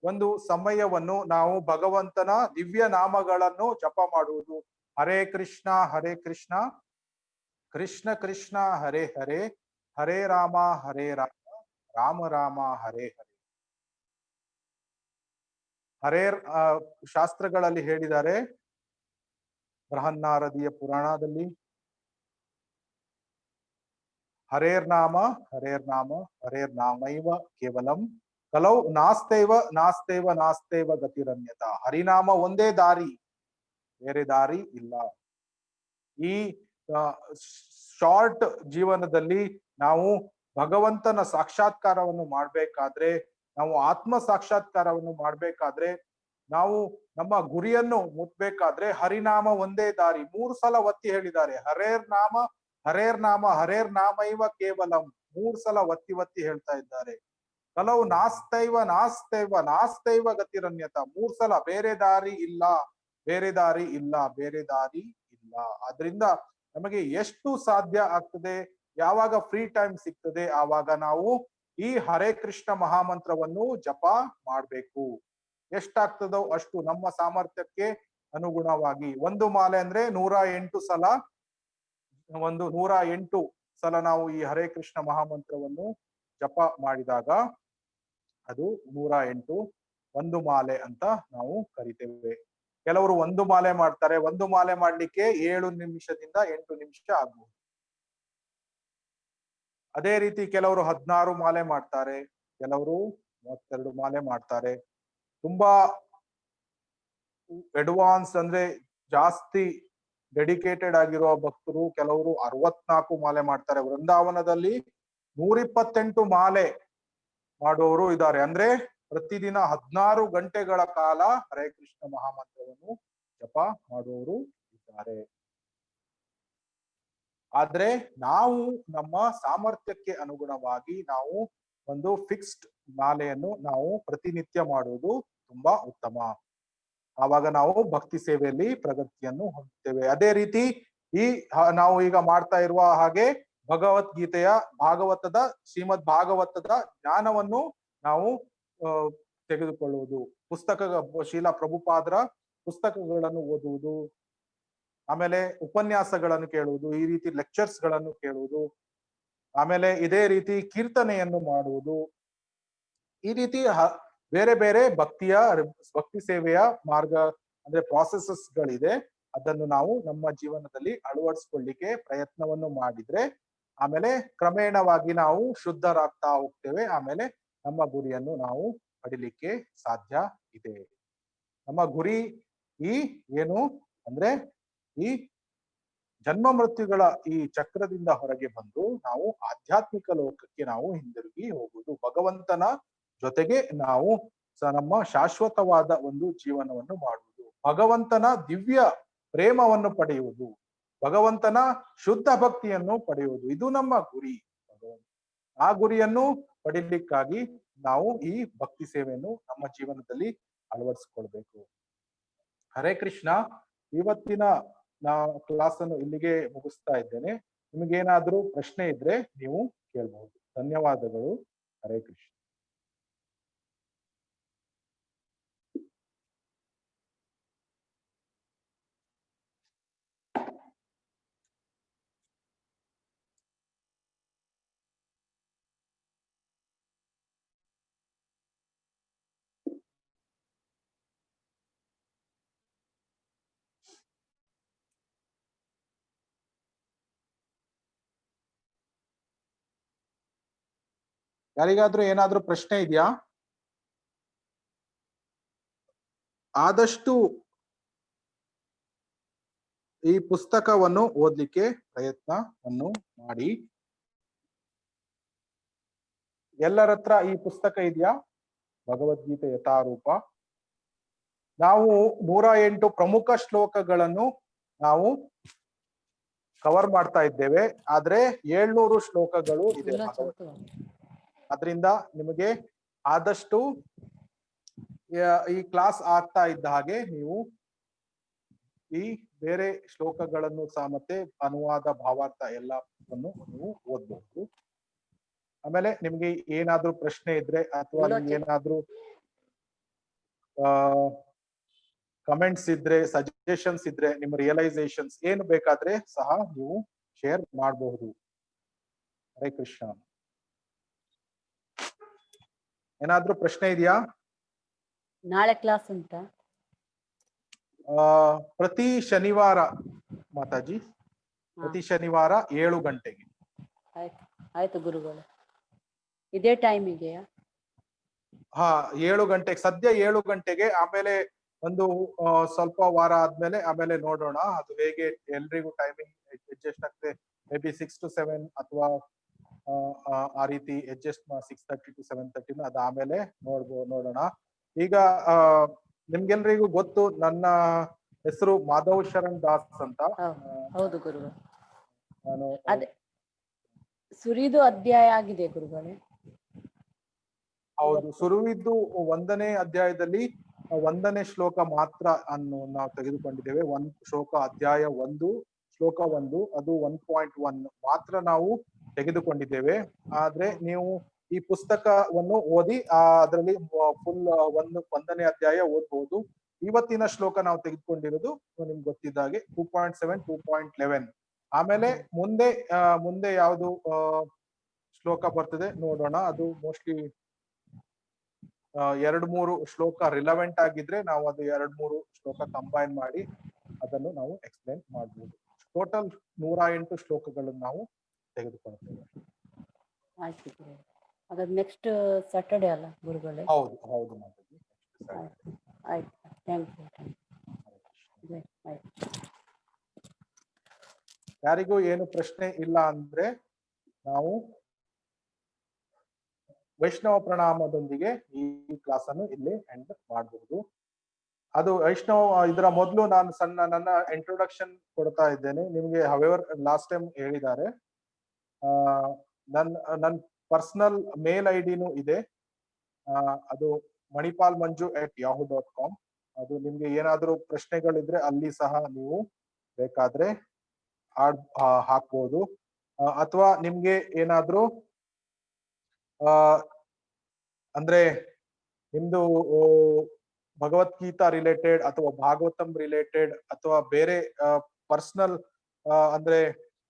ಒಂದು ಸಮಯವನ್ನು ನಾವು ಭಗವಂತನ ದಿವ್ಯ ನಾಮಗಳನ್ನು ಜಪ ಮಾಡುವುದು. ಹರೇ ಕೃಷ್ಣ ಕೃಷ್ಣ ಕೃಷ್ಣ ಹರೇ ಹರೇ, ಹರೇ ರಾಮ ರಾಮ ರಾಮ ಹರೇ ಹರೇ. ಶಾಸ್ತ್ರಗಳಲ್ಲಿ ಹೇಳಿದ್ದಾರೆ, ಬೃಹನ್ನಾರದಿಯ ಪುರಾಣದಲ್ಲಿ ಹರೇರ್ ನಾಮೈವ ಕೇವಲಂ ಕಲೌ ನಾಸ್ತೇವ ಗತಿರನ್ಯತ. ಹರಿನಾಮ ಒಂದೇ ದಾರಿ, ಬೇರೆ ದಾರಿ ಇಲ್ಲ. ಈ ಶಾರ್ಟ್ ಜೀವನದಲ್ಲಿ ನಾವು ಭಗವಂತನ ಸಾಕ್ಷಾತ್ಕಾರವನ್ನು ಮಾಡ್ಬೇಕಾದ್ರೆ, ನಾವು ಆತ್ಮ ಸಾಕ್ಷಾತ್ಕಾರವನ್ನು ಮಾಡ್ಬೇಕಾದ್ರೆ ನಾವು ನಮ್ಮ ಗುರಿಯನ್ನು ಮುಟ್ಬೇಕಾದ್ರೆ ಹರಿನಾಮ ಒಂದೇ ದಾರಿ. 3 ಸಲ ಒತ್ತಿ ಹೇಳಿದ್ದಾರೆ. ಹರೇರ್ ನಾಮ ಹರೇರ್ ನಾಮೈವ ಕೇವಲಂ. 3 ಸಲ ಒತ್ತಿ ಒತ್ತಿ ಹೇಳ್ತಾ ಇದ್ದಾರೆ. ಕೆಲವು ನಾಸ್ತೈವ ಗತಿರನ್ಯತ. 3 ಸಲ ಬೇರೆ ದಾರಿ ಇಲ್ಲ, ಬೇರೆ ದಾರಿ ಇಲ್ಲ, ಬೇರೆ ದಾರಿ ಇಲ್ಲ. ಆದ್ರಿಂದ ನಮಗೆ ಎಷ್ಟು ಸಾಧ್ಯ ಆಗ್ತದೆ, ಯಾವಾಗ ಫ್ರೀ ಟೈಮ್ ಸಿಗ್ತದೆ ಆವಾಗ ನಾವು ಈ ಹರೇ ಕೃಷ್ಣ ಮಹಾಮಂತ್ರವನ್ನು ಜಪ ಮಾಡ್ಬೇಕು. ಎಷ್ಟಾಗ್ತದೋ ಅಷ್ಟು ನಮ್ಮ ಸಾಮರ್ಥ್ಯಕ್ಕೆ ಅನುಗುಣವಾಗಿ. ಒಂದು ಮಾಲೆ ಅಂದ್ರೆ 108 ಸಲ, 108 ಸಲ ನಾವು ಈ ಹರೇ ಕೃಷ್ಣ ಮಹಾಮಂತ್ರವನ್ನು ಜಪ ಮಾಡಿದಾಗ ಅದು 108 ಒಂದು ಮಾಲೆ ಅಂತ ನಾವು ಕರಿತೇವೆ. ಕೆಲವರು ಒಂದು ಮಾಲೆ ಮಾಡ್ತಾರೆ. ಒಂದು ಮಾಲೆ ಮಾಡ್ಲಿಕ್ಕೆ 7 ನಿಮಿಷದಿಂದ 8 ನಿಮಿಷ ಆಗ್ಬಹುದು. ಅದೇ ರೀತಿ ಕೆಲವರು 16 ಮಾಲೆ ಮಾಡ್ತಾರೆ, ಕೆಲವರು 32 ಮಾಲೆ ಮಾಡ್ತಾರೆ. ತುಂಬಾ ಅಡ್ವಾನ್ಸ್ ಅಂದ್ರೆ ಜಾಸ್ತಿ ಡೆಡಿಕೇಟೆಡ್ ಆಗಿರುವ ಭಕ್ತರು ಕೆಲವರು 64 ಮಾಲೆ ಮಾಡ್ತಾರೆ. ವೃಂದಾವನದಲ್ಲಿ 128 ಮಾಲೆ ಮಾಡುವವರು ಇದ್ದಾರೆ. ಅಂದ್ರೆ ಪ್ರತಿದಿನ 16 ಗಂಟೆಗಳ ಕಾಲ ಹರೇ ಕೃಷ್ಣ ಮಹಾಮಂತ್ರವನ್ನು ಜಪ ಮಾಡುವವರು ಇದ್ದಾರೆ. ಆದ್ರೆ ನಾವು ನಮ್ಮ ಸಾಮರ್ಥ್ಯಕ್ಕೆ ಅನುಗುಣವಾಗಿ ನಾವು ಒಂದು ಫಿಕ್ಸ್ಡ್ ಮಾಲೆಯನ್ನು ನಾವು ಪ್ರತಿನಿತ್ಯ ಮಾಡುವುದು ತುಂಬಾ ಉತ್ತಮ. ಆವಾಗ ನಾವು ಭಕ್ತಿ ಸೇವೆಯಲ್ಲಿ ಪ್ರಗತಿಯನ್ನು ಹೊಂದುತ್ತೇವೆ. ಅದೇ ರೀತಿ ಈ ನಾವು ಈಗ ಮಾಡ್ತಾ ಇರುವ ಹಾಗೆ ಶ್ರೀಮದ್ ಭಾಗವತದ ಜ್ಞಾನವನ್ನು ನಾವು ತೆಗೆದುಕೊಳ್ಳುವುದು, ಶೀಲ ಪ್ರಭುಪಾದರ ಪುಸ್ತಕಗಳನ್ನು ಓದುವುದು, ಆಮೇಲೆ ಉಪನ್ಯಾಸಗಳನ್ನು ಕೇಳುವುದು, ಈ ರೀತಿ ಲೆಕ್ಚರ್ಸ್ ಗಳನ್ನು ಕೇಳುವುದು, ಆಮೇಲೆ ಇದೇ ರೀತಿ ಕೀರ್ತನೆಯನ್ನು ಮಾಡುವುದು, ಈ ರೀತಿ ಬೇರೆ ಬೇರೆ ಭಕ್ತಿ ಸೇವೆಯ ಮಾರ್ಗ ಅಂದ್ರೆ ಪ್ರಾಸೆಸಸ್ ಗಳಿದೆ. ಅದನ್ನು ನಾವು ನಮ್ಮ ಜೀವನದಲ್ಲಿ ಅಳವಡಿಸ್ಕೊಳ್ಳಿಕ್ಕೆ ಪ್ರಯತ್ನವನ್ನು ಮಾಡಿದ್ರೆ ಆಮೇಲೆ ಕ್ರಮೇಣವಾಗಿ ನಾವು ಶುದ್ಧರಾಗ್ತಾ ಹೋಗ್ತೇವೆ. ಆಮೇಲೆ ನಮ್ಮ ಗುರಿಯನ್ನು ನಾವು ಪಡಿಲಿಕ್ಕೆ ಸಾಧ್ಯ ಇದೆ. ನಮ್ಮ ಗುರಿ ಏನು ಅಂದ್ರೆ ಈ ಜನ್ಮ ಮೃತ್ಯುಗಳ ಈ ಚಕ್ರದಿಂದ ಹೊರಗೆ ಬಂದು ನಾವು ಆಧ್ಯಾತ್ಮಿಕ ಲೋಕಕ್ಕೆ ನಾವು ಹಿಂದಿರುಗಿ ಹೋಗುವುದು, ಭಗವಂತನ ಜೊತೆಗೆ ನಾವು ನಮ್ಮ ಶಾಶ್ವತವಾದ ಒಂದು ಜೀವನವನ್ನು ಮಾಡುವುದು, ಭಗವಂತನ ದಿವ್ಯ ಪ್ರೇಮವನ್ನು ಪಡೆಯುವುದು, ಭಗವಂತನ ಶುದ್ಧ ಭಕ್ತಿಯನ್ನು ಪಡೆಯುವುದು. ಇದು ನಮ್ಮ ಗುರಿ. ಆ ಗುರಿಯನ್ನು ಪಡಿಲಿಕ್ಕಾಗಿ ನಾವು ಈ ಭಕ್ತಿ ಸೇವೆಯನ್ನು ನಮ್ಮ ಜೀವನದಲ್ಲಿ ಅಳವಡಿಸಿಕೊಳ್ಬೇಕು. ಹರೇ ಕೃಷ್ಣ. ಇವತ್ತಿನ ಕ್ಲಾಸ್ ಅನ್ನು ಇಲ್ಲಿಗೆ ಮುಗಿಸ್ತಾ ಇದ್ದೇನೆ. ನಿಮಗೇನಾದ್ರೂ ಪ್ರಶ್ನೆ ಇದ್ರೆ ನೀವು ಕೇಳಬಹುದು. ಧನ್ಯವಾದಗಳು. ಹರೇ ಕೃಷ್ಣ. ಯಾರಿಗಾದ್ರೂ ಏನಾದ್ರೂ ಪ್ರಶ್ನೆ ಇದೆಯಾ? ಆದಷ್ಟು ಈ ಪುಸ್ತಕವನ್ನು ಓದ್ಲಿಕ್ಕೆ ಪ್ರಯತ್ನವನ್ನು ಮಾಡಿ. ಎಲ್ಲರ ಹತ್ರ ಈ ಪುಸ್ತಕ ಇದೆಯಾ? ಭಗವದ್ಗೀತೆ ಯಥಾರೂಪ. ನಾವು 108 ಪ್ರಮುಖ ಶ್ಲೋಕಗಳನ್ನು ನಾವು ಕವರ್ ಮಾಡ್ತಾ ಇದ್ದೇವೆ. ಆದ್ರೆ 700 ಶ್ಲೋಕಗಳು ಇದೆ ಅದರಿಂದ ನಿಮಗೆ ಆದಷ್ಟು ಈ ಕ್ಲಾಸ್ ಆಗ್ತಾ ಇದ್ದ ಹಾಗೆ ನೀವು ಈ ಬೇರೆ ಶ್ಲೋಕಗಳನ್ನು ಸಹ ಮತ್ತೆ ಅನುವಾದ ಭಾವಾರ್ಥ ಎಲ್ಲವನ್ನು ನೀವು ಓದ್ಬಹುದು. ಆಮೇಲೆ ನಿಮ್ಗೆ ಏನಾದ್ರೂ ಪ್ರಶ್ನೆ ಇದ್ರೆ ಅಥವಾ ನಿಮ್ಗೆ ಏನಾದ್ರೂ ಕಮೆಂಟ್ಸ್ ಇದ್ರೆ, ಸಜೆಷನ್ಸ್ ಇದ್ರೆ, ನಿಮ್ಮ ರಿಯಲೈಸೇಷನ್ಸ್ ಏನು ಬೇಕಾದ್ರೆ ಸಹ ನೀವು ಶೇರ್ ಮಾಡಬಹುದು. ಹರೇ ಕೃಷ್ಣ. ಏನಾದ್ರೂ ಪ್ರಶ್ನೆ ಇದೆಯಾ? ನಾಳೆ ಕ್ಲಾಸ್ ಉಂಟಾ? ಪ್ರತಿ ಶನಿವಾರ ಮಾತಾಜಿ, ಪ್ರತಿ ಶನಿವಾರ 7 ಗಂಟೆಗೆ. ಆಯ್ತು ಆಯ್ತು ಗುರುಗಳು. ಇದೇ ಟೈಮಿಗೆ? ಹಾ, 7 ಗಂಟೆಗೆ. ಸದ್ಯ 7 ಗಂಟೆಗೆ. ಆಮೇಲೆ ಒಂದು ಸ್ವಲ್ಪ ವಾರ ಆದ್ಮೇಲೆ ಆಮೇಲೆ ನೋಡೋಣ ಅದು ಹೇಗೆ ಎಲ್ರಿಗೂ ಟೈಮಿಂಗ್ ಅಡ್ಜಸ್ಟ್ ಆಗ್ತದೆ. ಮೇ ಬಿ 6 to 7 ಅಥವಾ ಆ ರೀತಿ ಅಡ್ಜಸ್ಟ್ 6:30 to 7:30 ಅದಾದ್ಮೇಲೆ ನೋಡೋಣ. ಈಗ ನಿಮ್ಗೆಲ್ರಿಗೂ ಗೊತ್ತು, ನನ್ನ ಹೆಸರು ಮಾಧವ್ ಶರಣ್ ದಾಸ್ ಅಂತ. ಹೌದು ಗುರುಗಳು. ನಾನು ಅದೇ ಸುರಿದು ಅಧ್ಯಾಯ ಆಗಿದೆ ಗುರುಗಳೇ. ಹೌದು, ಸುರುವಿದ್ದು 1ನೇ ಅಧ್ಯಾಯದಲ್ಲಿ 1ನೇ ಶ್ಲೋಕ ಮಾತ್ರ ಅನ್ನು ನಾವು ತೆಗೆದುಕೊಂಡಿದ್ದೇವೆ. ಶ್ಲೋಕ ಅಧ್ಯಾಯ 1 ಶ್ಲೋಕ 1 ಅದು 1.1 ಮಾತ್ರ ನಾವು ತೆಗೆದುಕೊಂಡಿದ್ದೇವೆ. ಆದ್ರೆ ನೀವು ಈ ಪುಸ್ತಕವನ್ನು ಓದಿ ಅದರಲ್ಲಿ ಫುಲ್ 1ನೇ ಅಧ್ಯಾಯ ಓದ್ಬಹುದು. ಇವತ್ತಿನ ಶ್ಲೋಕ ನಾವು ತೆಗೆದುಕೊಂಡಿರೋದು ನಿಮ್ಗೆ ಗೊತ್ತಿದ್ದಾಗೆ 2.7 2.11. ಆಮೇಲೆ ಮುಂದೆ ಯಾವುದು ಶ್ಲೋಕ ಬರ್ತದೆ ನೋಡೋಣ. ಅದು ಮೋಸ್ಟ್ಲಿ 2-3 ಶ್ಲೋಕ ರಿಲವೆಂಟ್ ಆಗಿದ್ರೆ ನಾವು ಅದು 2-3 ಶ್ಲೋಕ ಕಂಬೈನ್ ಮಾಡಿ ಅದನ್ನು ನಾವು ಎಕ್ಸ್ಪ್ಲೇನ್ ಮಾಡಬಹುದು. ಟೋಟಲ್ 108 ಶ್ಲೋಕಗಳನ್ನು ನಾವು ತೆಗೆದುಕೊಳ್ತೇವೆ. ಆಯ್ತು ಗುರು. ಹಾಗಾದ್ರೆ ನೆಕ್ಸ್ಟ್ ಸ್ಯಾಟರ್ಡೆ ಅಲ್ಲ ಗುರುಗಳೇ? ಹೌದು ಹೌದು ಮಾತಾಡಿ. ಆಯ್ತು, ಥ್ಯಾಂಕ್ ಯು. ಯಾರಿಗೂ ಏನು ಪ್ರಶ್ನೆ ಇಲ್ಲ ಅಂದ್ರೆ ನಾವು ವೈಷ್ಣವ ಪ್ರಣಾಮದೊಂದಿಗೆ ಈ ಕ್ಲಾಸ್ ಅನ್ನು ಇಲ್ಲಿ ಎಂಡ್ ಮಾಡಬಹುದು. ಅದು ವೈಷ್ಣವ ಇದರ ಮೊದಲು ನಾನು ನನ್ನ ಇಂಟ್ರೊಡಕ್ಷನ್ ಕೊಡ್ತಾ ಇದ್ದೇನೆ ನಿಮ್ಗೆ. ಹವೆವರ್ ಲಾಸ್ಟ್ ಟೈಮ್ ಹೇಳಿದ್ದಾರೆ, ನನ್ನ ಪರ್ಸನಲ್ ಮೇಲ್ ಐಡಿನೂ ಇದೆ. ಅದು manipalmanju@yahoo.com. ಅದು ನಿಮ್ಗೆ ಏನಾದ್ರೂ ಪ್ರಶ್ನೆಗಳಿದ್ರೆ ಅಲ್ಲಿ ಸಹ ನೀವು ಬೇಕಾದ್ರೆ ಹಾಕ್ಬೋದು. ಅಥವಾ ನಿಮ್ಗೆ ಏನಾದ್ರೂ ಅಂದ್ರೆ ನಿಮ್ದು ಭಗವದ್ಗೀತಾ ರಿಲೇಟೆಡ್ ಅಥವಾ ಭಾಗವತಂ ರಿಲೇಟೆಡ್ ಅಥವಾ ಬೇರೆ ಪರ್ಸನಲ್ ಅಂದ್ರೆ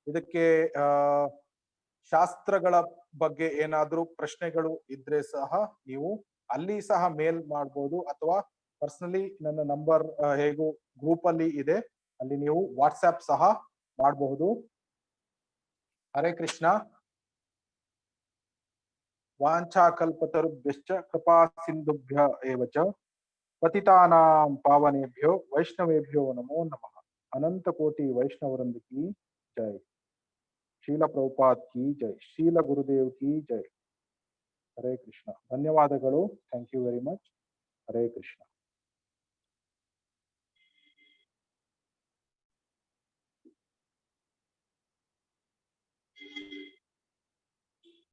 ಇದಕ್ಕೆ ಶಾಸ್ತ್ರಗಳ ಬಗ್ಗೆ ಏನಾದ್ರೂ ಪ್ರಶ್ನೆಗಳು ಇದ್ರೆ ಸಹ ನೀವು ಅಲ್ಲಿ ಸಹ ಮೇಲ್ ಮಾಡ್ಬೋದು. ಅಥವಾ ಪರ್ಸನಲಿ ನನ್ನ ನಂಬರ್ ಹೇಗೂ ಗ್ರೂಪ್ ಅಲ್ಲಿ ಇದೆ, ಅಲ್ಲಿ ನೀವು ವಾಟ್ಸ್ಆಪ್ ಸಹ ಮಾಡಬಹುದು. ಹರೇ ಕೃಷ್ಣ. ವಾಂಛಾಕಲ್ಪತರುಭ್ಯಶ್ಚ ಕೃಪಾ ಸಿಂಧುಭ್ಯ ಏವ ಚ ಪತಿತಾನಾಂ ಪಾವನೇಭ್ಯೋ ವೈಷ್ಣವೇಭ್ಯೋ ನಮೋ ನಮಃ. ಅನಂತ ಕೋಟಿ ವೈಷ್ಣವರೊಂದು ಕಿ ಜೈ. ಶ್ರೀಲ ಪ್ರಭುಪಾದ್ ಕಿ ಜೈ. ಶ್ರೀಲ ಗುರುದೇವ್ ಕಿ ಜೈ. ಹರೇ ಕೃಷ್ಣ. ಧನ್ಯವಾದಗಳು. Thank you very much. Hare Krishna.